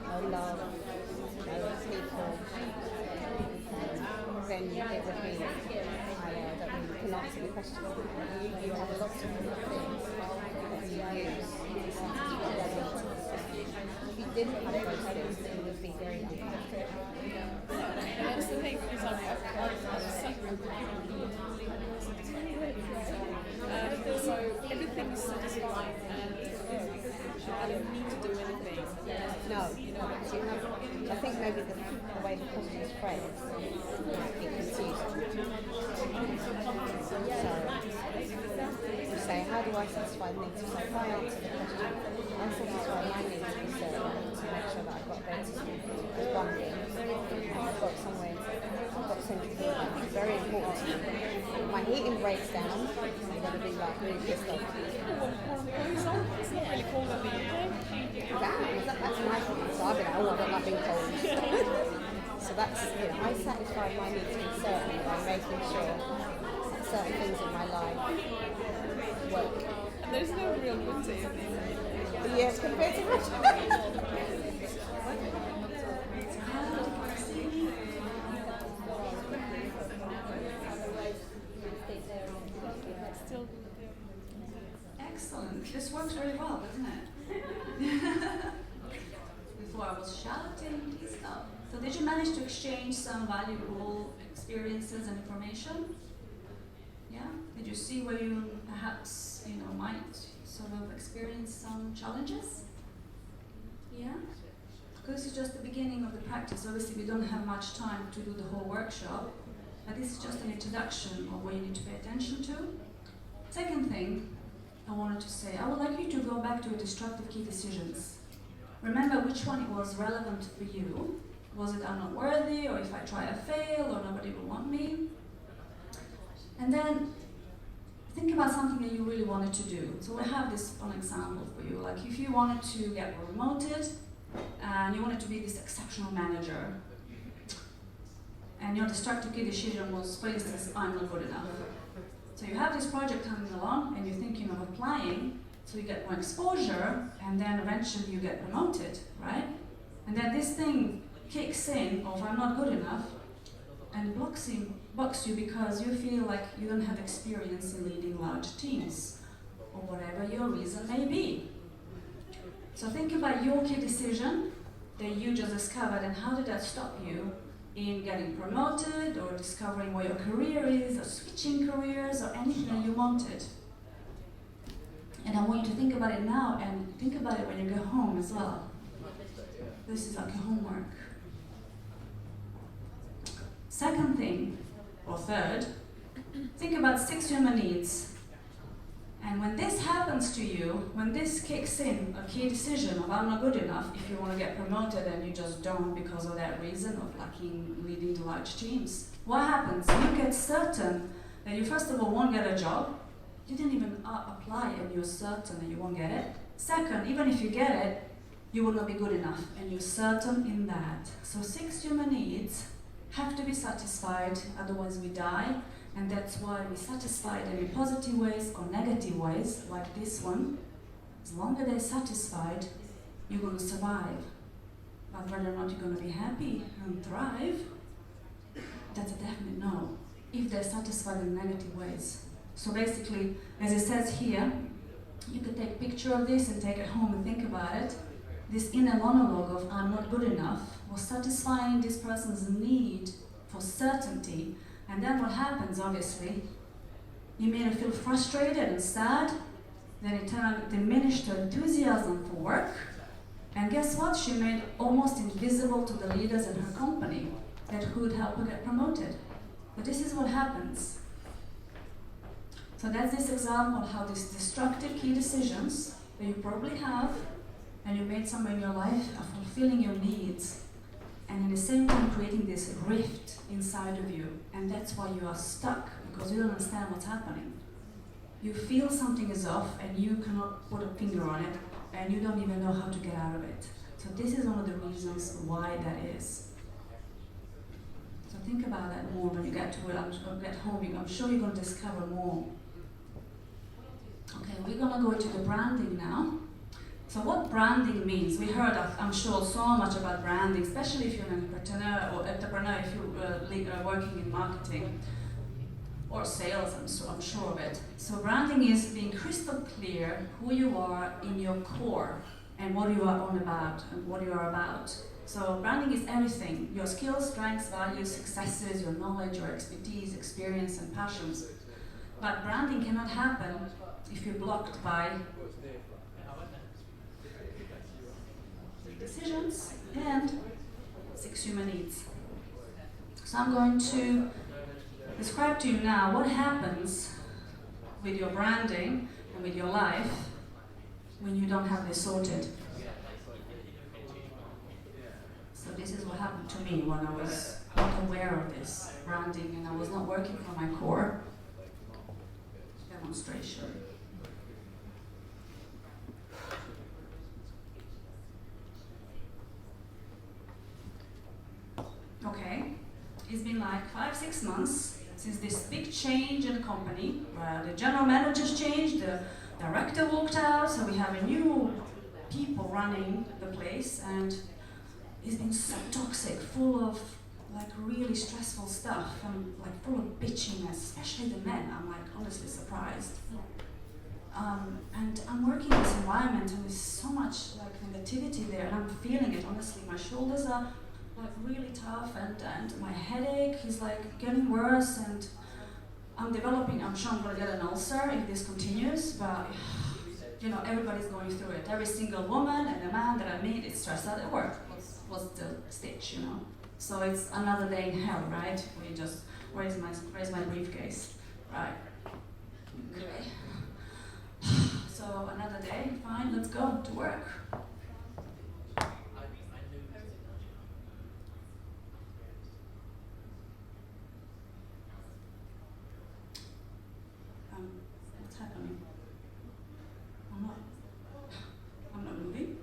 no love, no people, then it would be, I don't know, you can answer the question. You have lots of different things that you use to satisfy your needs. If you didn't have those things, then you would be very uncomfortable. And that's the thing, because I'm suffering so everything is satisfying and I don't need to do anything. No, I think maybe the way the question is phrased might be confusing. So you say, how do I satisfy the needs? So if I answer the question, I satisfy my needs to be certain, to make sure that I've got a bed to sleep in. That's one thing. I've got somewhere, I've got central heating. It's very important to me. If my heating breaks down, I'm going to be like really pissed off. It's not really cold in the UK. That's my problem. So I'll be like, oh, I don't like being cold. So that's, I satisfy my need to be certain by making sure that certain things in my life work. And there's no real beauty in it. Yes, compared to Russia. Still, Excellent. This works really well, doesn't it? Before I was shouting stuff. So did you manage to exchange some valuable experiences and information? Yeah? Did you see where you perhaps, might sort of experience some challenges? Yeah? Because this is just the beginning of the practice. Obviously we don't have much time to do the whole workshop, but this is just an introduction of what you need to pay attention to. Second thing I wanted to say, I would like you to go back to your destructive key decisions. Remember which one was relevant for you. Was it I'm not worthy, or if I try I fail, or nobody will want me? And then think about something that you really wanted to do. So we have this fun example for you. Like if you wanted to get promoted, and you wanted to be this exceptional manager, and your destructive key decision was, for instance, I'm not good enough. So you have this project coming along, and you're thinking of applying, so you get more exposure, and then eventually you get promoted, right? And then this thing kicks in of I'm not good enough, and blocks you because you feel like you don't have experience in leading large teams, or whatever your reason may be. So think about your key decision that you just discovered, and how did that stop you in getting promoted, or discovering what your career is, or switching careers, or anything that you wanted. And I want you to think about it now, and think about it when you go home as well. This is like your homework. Second thing, or third, think about 6 human needs. And when this happens to you, when this kicks in, a key decision of I'm not good enough, if you want to get promoted and you just don't because of that reason of lacking leading the large teams, what happens? You get certain that you first of all won't get a job. You didn't even apply and you're certain that you won't get it. Second, even if you get it, you will not be good enough and you're certain in that. So 6 human needs have to be satisfied, otherwise we die. And that's why we satisfy them in positive ways or negative ways, like this one. As long as they're satisfied, you're going to survive. But whether or not you're going to be happy and thrive, that's a definite no, if they're satisfied in negative ways. So basically, as it says here, you could take a picture of this and take it home and think about it. This inner monologue of I'm not good enough was satisfying this person's need for certainty. And then what happens, obviously, you made her feel frustrated and sad, then it diminished her enthusiasm for work, and guess what? She made almost invisible to the leaders in her company that could help her get promoted. But this is what happens. So that's this example of how these destructive key decisions that you probably have, and you made somewhere in your life, are fulfilling your needs, and in the same time creating this rift inside of you. And that's why you are stuck, because you don't understand what's happening. You feel something is off and you cannot put a finger on it, and you don't even know how to get out of it. So this is one of the reasons why that is. So think about that more when you get to it. Get home, I'm sure you're going to discover more. Okay, we're going to go to the branding now. So what branding means, we heard, I'm sure, so much about branding, especially if you're an entrepreneur, if you're working in marketing or sales, I'm sure of it. So branding is being crystal clear who you are in your core and what you are on about and what you are about. So branding is everything, your skills, strengths, values, successes, your knowledge, your expertise, experience and passions. But branding cannot happen if you're blocked by decisions and 6 human needs. So I'm going to describe to you now what happens with your branding and with your life when you don't have this sorted. So this is what happened to me when I was not aware of this branding and I was not working for my core. Demonstration. Okay, it's been like 5-6 months since this big change in the company, where the general managers changed, the director walked out, so we have a new people running the place, and it's been so toxic, full of like really stressful stuff, and like full of bitchiness, especially the men. I'm like honestly surprised. And I'm working in this environment, and there's so much like negativity there, and I'm feeling it. Honestly, my shoulders are like really tough, and my headache is like getting worse, and I'm sure I'm gonna get an ulcer if this continues, but you know, everybody's going through it. Every single woman and a man that I meet is stressed out at work. Was the stitch, you know. So it's another day in hell, right? We just, where's my briefcase? Right. Okay. So another day, fine, let's go to work. What's happening? I'm not moving.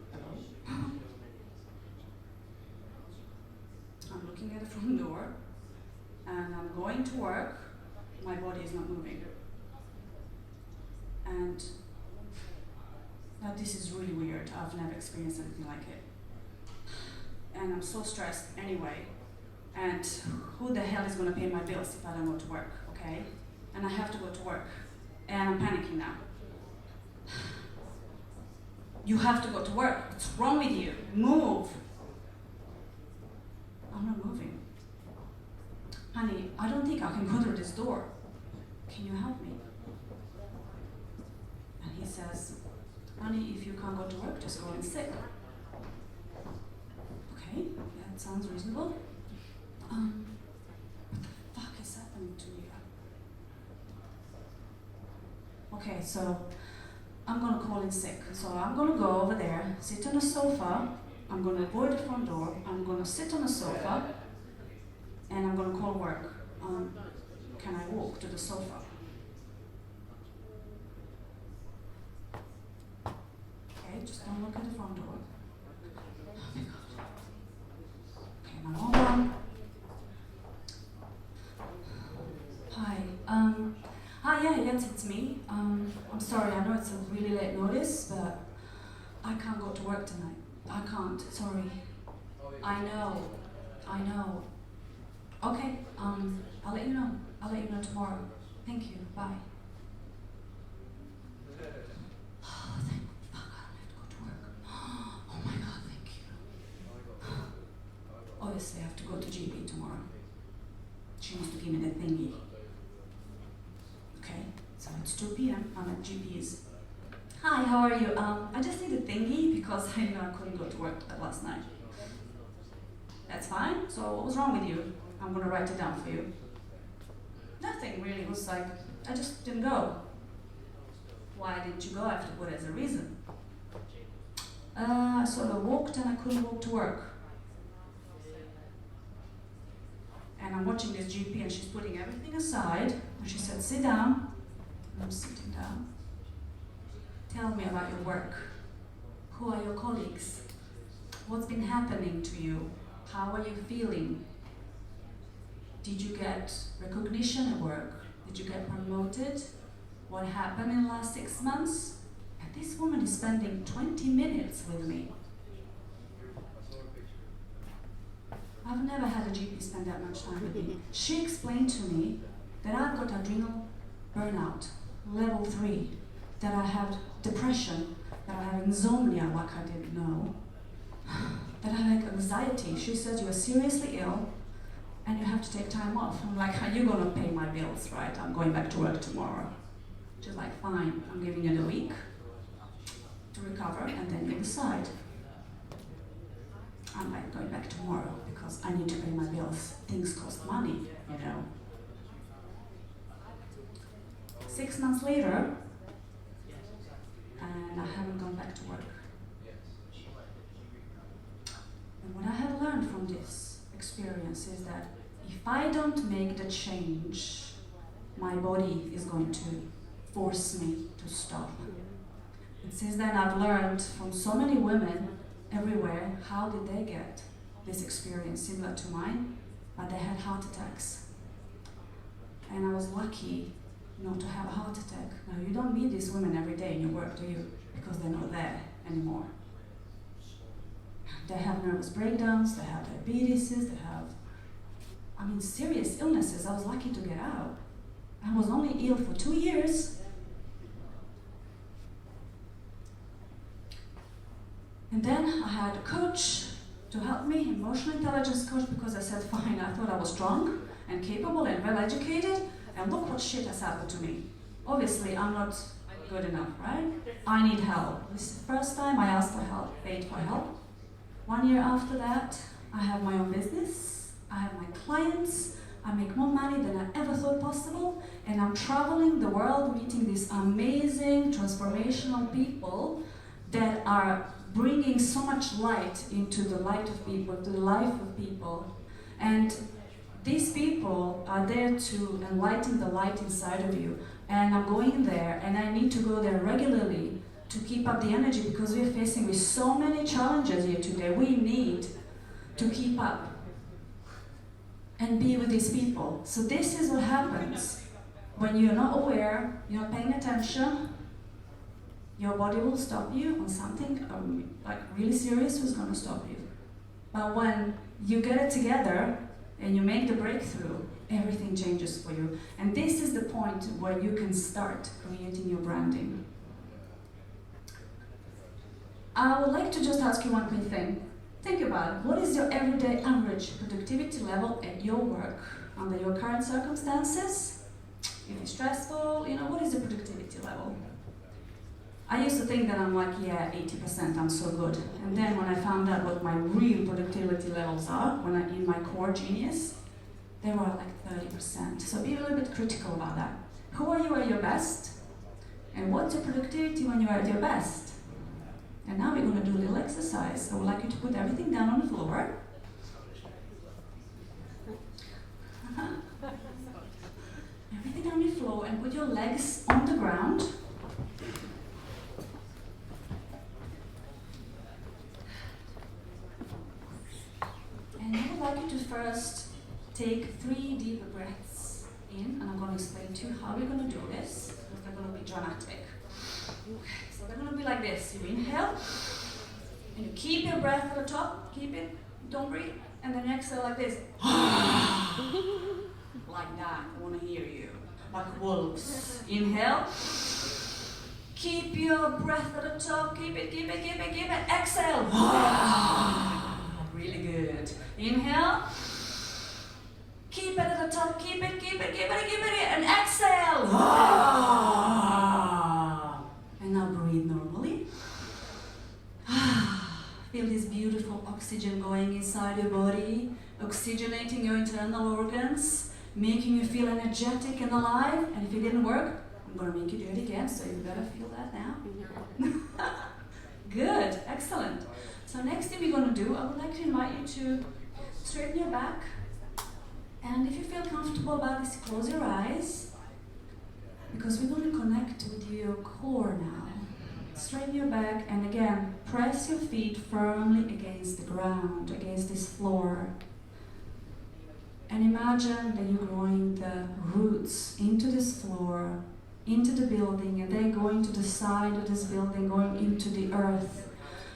I'm looking at the front door, and I'm going to work. My body is not moving. And now this is really weird. I've never experienced anything like it. And I'm so stressed anyway. And who the hell is going to pay my bills if I don't go to work, okay? And I have to go to work. And I'm panicking now. You have to go to work. What's wrong with you? Move. I'm not moving. Honey, I don't think I can go through this door. Can you help me? And he says, honey, if you can't go to work, just go in sick. Okay, that sounds reasonable. What the fuck is happening to you? Okay, so I'm gonna call in sick. So I'm gonna go over there, sit on the sofa, I'm gonna avoid the front door, I'm gonna sit on the sofa, and I'm gonna call work. Can I walk to the sofa? Okay, just don't look at the front door. Oh my God. Okay, my mom. Hi. Hi, yeah, yes, it's me. I'm sorry, I know it's a really late notice, but I can't go to work tonight. I can't, sorry. I know. Okay, I'll let you know. I'll let you know tomorrow. Thank you, bye. Oh, thank fuck, I don't have to go to work. Oh my God, thank you. Obviously, I have to go to GP tomorrow. She wants to give me the thingy. Okay, so it's 2 p.m. I'm at GP's. Hi, how are you? I just need a thingy because I know I couldn't go to work last night. That's fine. So what was wrong with you? I'm gonna write it down for you. Nothing really. It was like I just didn't go. Why didn't you go? I have to put it as a reason. I sort of walked and I couldn't walk to work. And I'm watching this GP and she's putting everything aside and she said, sit down. I'm sitting down. Tell me about your work. Who are your colleagues? What's been happening to you? How are you feeling? Did you get recognition at work? Did you get promoted? What happened in the last 6 months? And this woman is spending 20 minutes with me. I've never had a GP spend that much time with me. She explained to me that I've got adrenal burnout, level 3, that I have depression, that I have insomnia like I didn't know, that I have anxiety. She says you are seriously ill and you have to take time off. I'm like, are you gonna pay my bills, right? I'm going back to work tomorrow. She's like, fine, I'm giving you the week to recover and then you decide. I'm like, going back tomorrow because I need to pay my bills. Things cost money, you know. 6 months later, and I haven't gone back to work. And what I have learned from this experience is that if I don't make the change, my body is going to force me to stop. And since then I've learned from so many women everywhere, how did they get this experience similar to mine? But they had heart attacks. And I was lucky not to have a heart attack. Now, you don't meet these women every day in your work, do you? Because they're not there anymore. They have nervous breakdowns, they have diabetes, they have, serious illnesses. I was lucky to get out. I was only ill for 2 years. And then I had a coach to help me, emotional intelligence coach, because I said, fine, I thought I was strong and capable and well educated, and look what shit has happened to me. Obviously, I'm not good enough, right? I need help. This is the first time I asked for help, paid for help. 1 year after that, I have my own business, I have my clients, I make more money than I ever thought possible, and I'm traveling the world meeting these amazing, transformational people that are bringing so much light into the light of people, to the life of people. And these people are there to enlighten the light inside of you. And I'm going there, and I need to go there regularly to keep up the energy, because we're facing with so many challenges here today. We need to keep up and be with these people. So this is what happens when you're not aware, you're not paying attention. Your body will stop you on something like really serious who's going to stop you. But when you get it together and you make the breakthrough, everything changes for you. And this is the point where you can start creating your branding. I would like to just ask you one quick thing. Think about it. What is your everyday average productivity level at your work under your current circumstances? If it's stressful, what is the productivity level? I used to think that I'm like, yeah, 80%, I'm so good. And then when I found out what my real productivity levels are, when I'm in my core genius, they were like 30%. So be a little bit critical about that. Who are you at your best? And what's your productivity when you're at your best? And now we're going to do a little exercise. I would like you to put everything down on the floor. Everything on the floor, and put your legs on the ground. And I would like you to first take 3 deeper breaths in, and I'm going to explain to you how we're going to do this, because they're going to be dramatic. Okay, so they're going to be like this. You inhale, and you keep your breath at the top, keep it, don't breathe, and then you exhale like this. Like that, I want to hear you. Like wolves. Inhale. Keep your breath at the top, keep it, keep it, keep it, keep it. Exhale. Really good. Inhale. Keep it at the top, keep it, keep it, keep it, keep it, and exhale. And now breathe normally. Feel this beautiful oxygen going inside your body, oxygenating your internal organs, making you feel energetic and alive. And if it didn't work, I'm going to make you do it again, so you better feel that now. Good, excellent. So next thing we're going to do, I would like to invite you to straighten your back. And if you feel comfortable about this, close your eyes, because we're going to connect with your core now. Straighten your back, and again, press your feet firmly against the ground, against this floor. And imagine that you're growing the roots into this floor, into the building, and then going to the side of this building, going into the earth,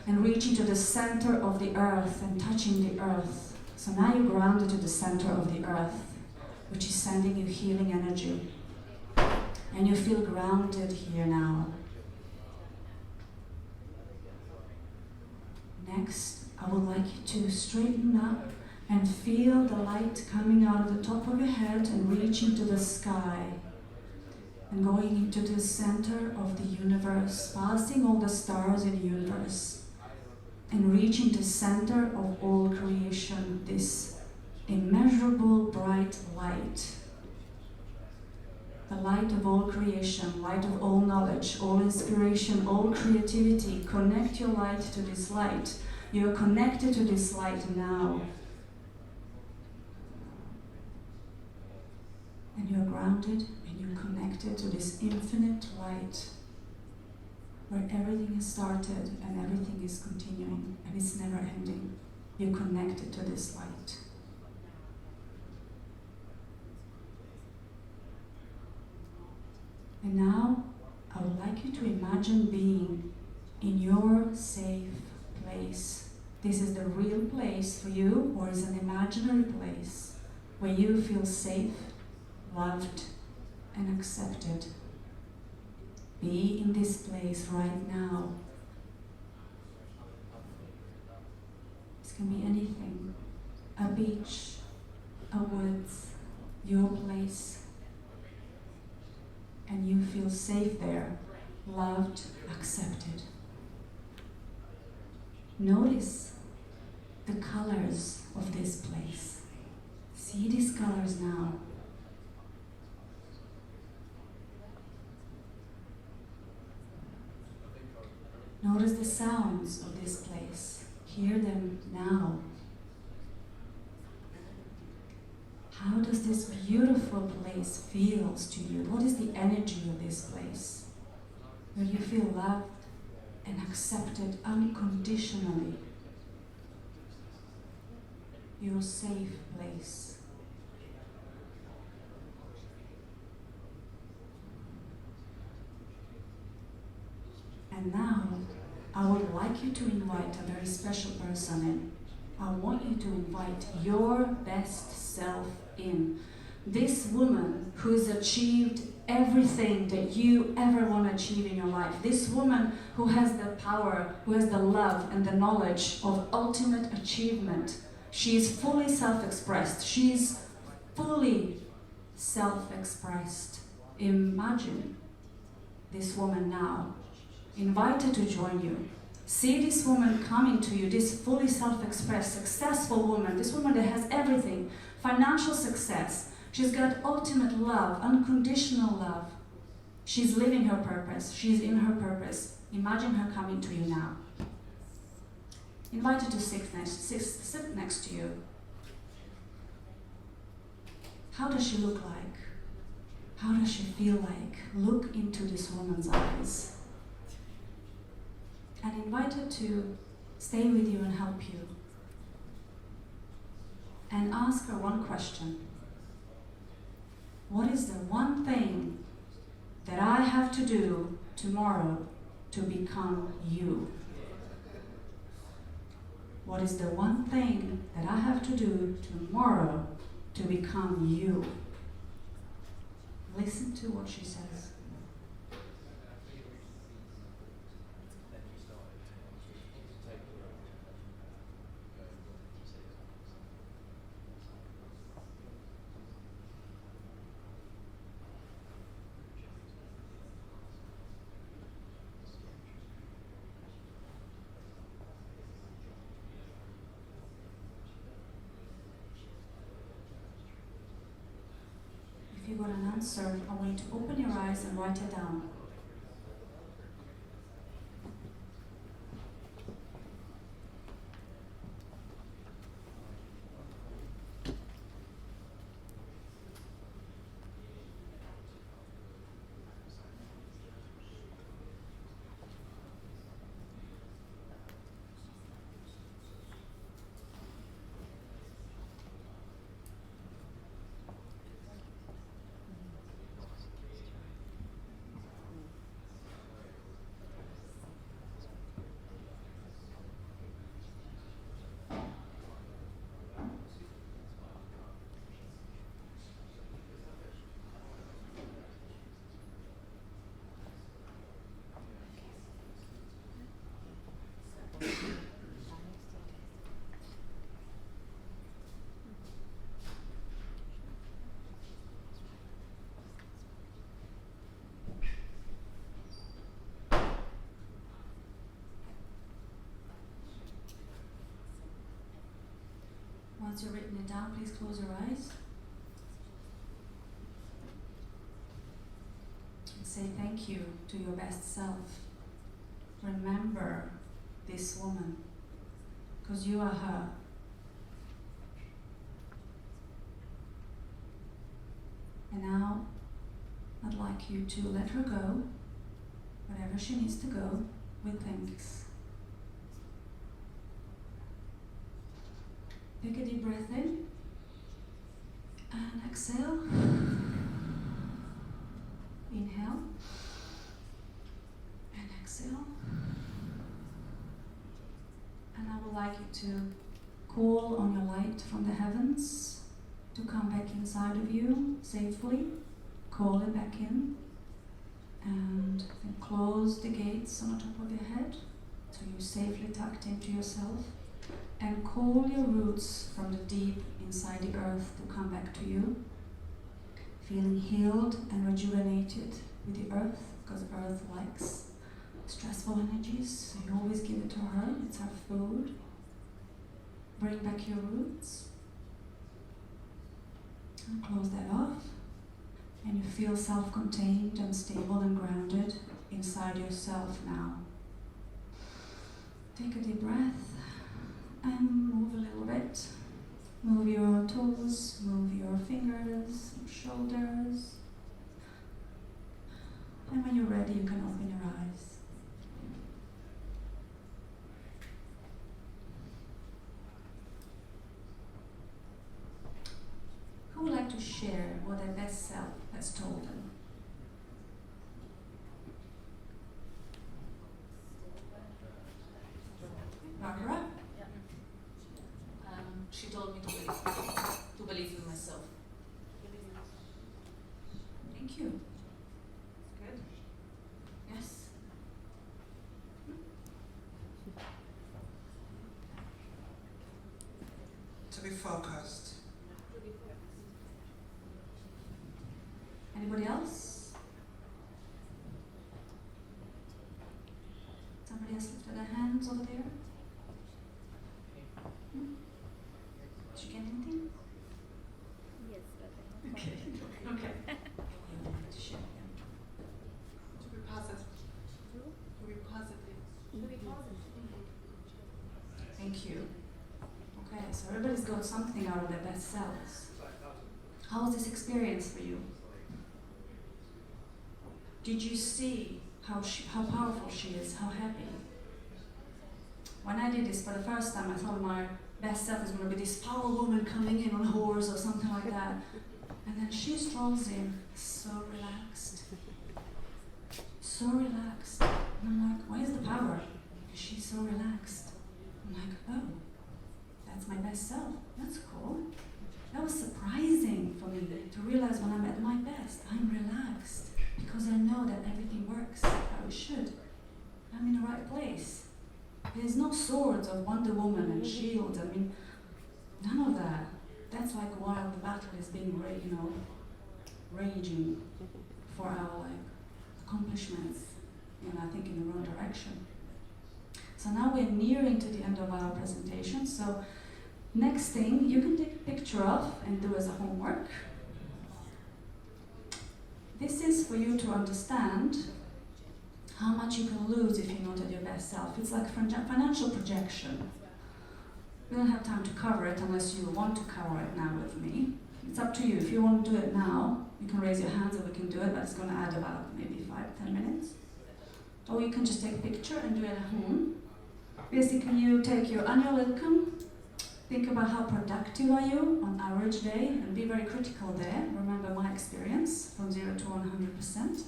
and reaching to the center of the earth and touching the earth. So now you're grounded to the center of the earth, which is sending you healing energy. And you feel grounded here now. Next, I would like you to straighten up and feel the light coming out of the top of your head and reaching to the sky and going into the center of the universe, passing all the stars in the universe and reaching the center of all creation, this immeasurable bright light. The light of all creation, light of all knowledge, all inspiration, all creativity. Connect your light to this light. You are connected to this light now. And you are grounded and you're connected to this infinite light where everything is started and everything is continuing and it's never ending. You're connected to this light. And now, I would like you to imagine being in your safe place. This is the real place for you, or is an imaginary place where you feel safe, loved, and accepted. Be in this place right now. This can be anything. A beach, a woods, your place. And you feel safe there, loved, accepted. Notice the colors of this place. See these colors now. Notice the sounds of this place. Hear them now. How does this beautiful place feels to you? What is the energy of this place? Where you feel loved and accepted unconditionally. Your safe place. And now, I would like you to invite a very special person in. I want you to invite your best self in. This woman who's achieved everything that you ever want to achieve in your life. This woman who has the power, who has the love and the knowledge of ultimate achievement. She is fully self-expressed. She is fully self-expressed. Imagine this woman now. Invite her to join you. See this woman coming to you, this fully self-expressed, successful woman, this woman that has everything, financial success. She's got ultimate love, unconditional love. She's living her purpose. She's in her purpose. Imagine her coming to you now. Invite her to sit next to you. How does she look like? How does she feel like? Look into this woman's eyes. And invite her to stay with you and help you. And ask her one question. What is the one thing that I have to do tomorrow to become you? What is the one thing that I have to do tomorrow to become you? Listen to what she says. If you got an answer, I want you to open your eyes and write it down. Once you've written it down, please close your eyes. And say thank you to your best self. Remember this woman, because you are her. And now, I'd like you to let her go, wherever she needs to go, with thanks. Take a deep breath in and exhale. Inhale and exhale. And I would like you to call on your light from the heavens to come back inside of you safely. Call it back in and then close the gates on the top of your head so you're safely tucked into yourself. And call your roots from the deep inside the earth to come back to you, feeling healed and rejuvenated with the earth, because earth likes stressful energies, so you always give it to her, it's her food. Bring back your roots and close that off, and you feel self-contained and stable and grounded inside yourself now. Take a deep breath. And move a little bit. Move your toes, move your fingers, shoulders. And when you're ready, you can open your eyes. Who would like to share what their best self has told them? Barbara? She told me to believe in myself. Thank you. Good. Yes. To be focused. Anybody else? Somebody else lifted their hands over there? Did you get anything? Yes, but Okay. Okay. You wanted to share again. Thank you. Okay, so everybody's got something out of their best selves. How was this experience for you? Did you see how powerful she is, how happy? When I did this for the first time, I thought my best self is going to be this power woman coming in on a horse or something like that. And then she strolls in, so relaxed. So relaxed. And I'm like, where's the power? She's so relaxed. I'm like, oh, that's my best self. That's cool. That was surprising for me to realize when I'm at my best, I'm relaxed because I know that everything works how it should. I'm in the right place. There's no swords of Wonder Woman and shields. I mean, none of that. That's like while the battle is being, raging for our accomplishments, I think in the wrong direction. So now we're nearing to the end of our presentation. So next thing you can take a picture of and do as a homework. This is for you to understand how much you can lose if you're not at your best self. It's like financial projection. We don't have time to cover it unless you want to cover it now with me. It's up to you. If you want to do it now, you can raise your hands and we can do it, but it's going to add about maybe 5-10 minutes. Or you can just take a picture and do it at home. Basically, you take your annual income, think about how productive are you on average day, and be very critical there. Remember my experience from 0 to 100%.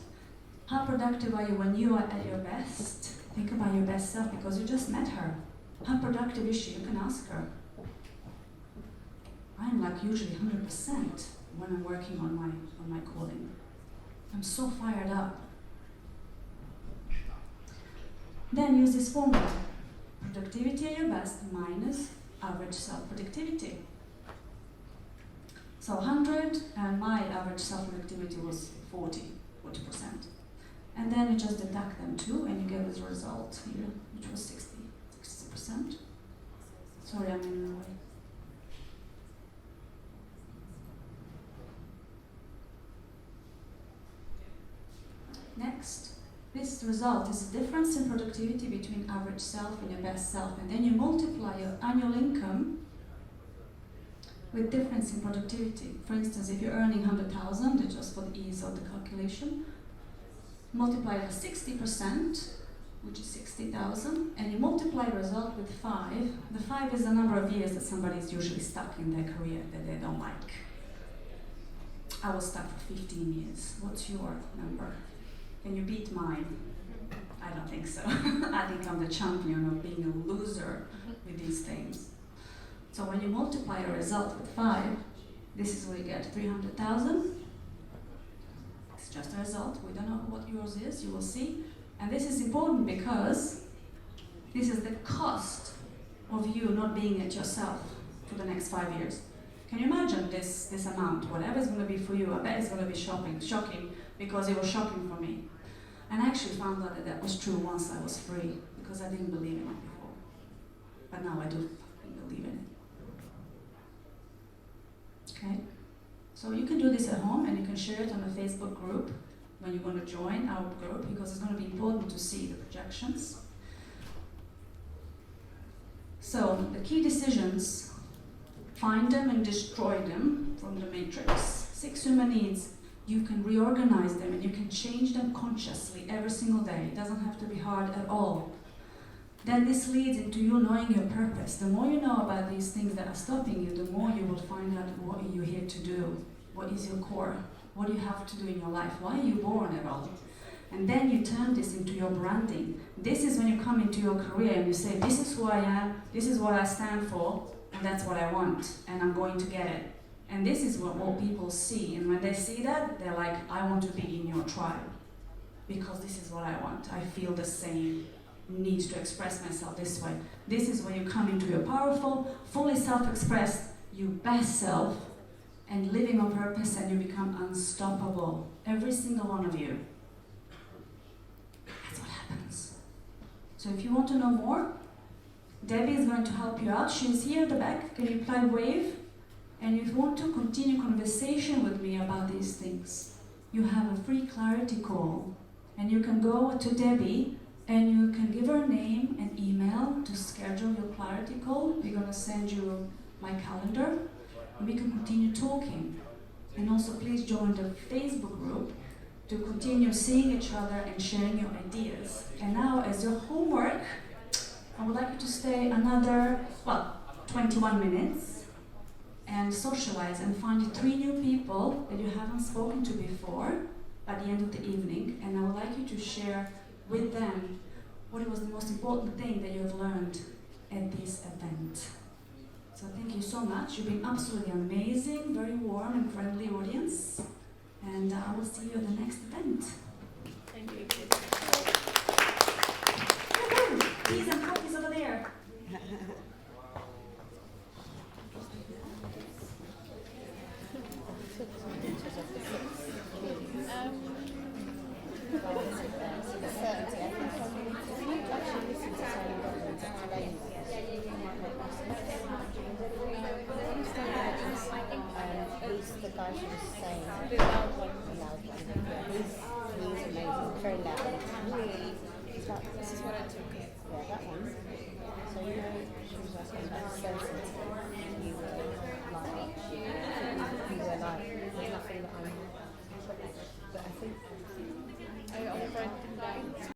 How productive are you when you are at your best? Think about your best self because you just met her. How productive is she? You can ask her. I'm like usually 100% when I'm working on my calling. I'm so fired up. Then use this formula. Productivity at your best minus average self-productivity. So 100 and my average self-productivity was 40%. And then you just deduct them too and you get this result here, which was 60%. Sorry, I'm in the way. Next. This result is the difference in productivity between average self and your best self, and then you multiply your annual income with difference in productivity. For instance, if you're earning 100,000, just for the ease of the calculation, multiply it by 60%, which is 60,000, and you multiply the result with 5. The 5 is the number of years that somebody is usually stuck in their career that they don't like. I was stuck for 15 years. What's your number? Can you beat mine? I don't think so. I think I'm the champion of being a loser with these things. So when you multiply a result with 5, this is where you get 300,000. It's just a result. We don't know what yours is. You will see. And this is important because this is the cost of you not being at yourself for the next 5 years. Can you imagine this amount? Whatever it's going to be for you, I bet it's going to be shocking because it was shocking for me. And I actually found out that was true once I was free because I didn't believe in it before. But now I do believe in it. Okay? So you can do this at home and you can share it on a Facebook group when you're going to join our group because it's going to be important to see the projections. So the key decisions, find them and destroy them from the matrix. 6 human needs. You can reorganize them and you can change them consciously every single day. It doesn't have to be hard at all. Then this leads into you knowing your purpose. The more you know about these things that are stopping you, the more you will find out what you're here to do. What is your core? What do you have to do in your life? Why are you born at all? And then you turn this into your branding. This is when you come into your career and you say, this is who I am, this is what I stand for, and that's what I want, and I'm going to get it. And this is what all people see. And when they see that, they're like, I want to be in your tribe. Because this is what I want. I feel the same need to express myself this way. This is when you come into your powerful, fully self-expressed, your best self, and living on purpose, and you become unstoppable. Every single one of you. That's what happens. So if you want to know more, Debbie is going to help you out. She's here at the back. Can you apply wave? And if you want to continue conversation with me about these things, you have a free clarity call. And you can go to Debbie And you can give her a name and email to schedule your clarity call. We're going to send you my calendar and we can continue talking. And also please join the Facebook group to continue seeing each other and sharing your ideas. And now as your homework, I would like you to stay another, 21 minutes and socialize and find 3 new people that you haven't spoken to before by the end of the evening. And I would like you to share with them what was the most important thing that you have learned at this event. So thank you so much. You've been absolutely amazing, very warm and friendly audience. And I will see you at the next event. Thank you. Woohoo! Teas and coffees over there. He's the guy she was saying. The loud one. The loud one. He's amazing, very loud. This is what I took. Yeah, that one. So you know, she was asking about certainty. You were like, there's nothing that I'm. But I think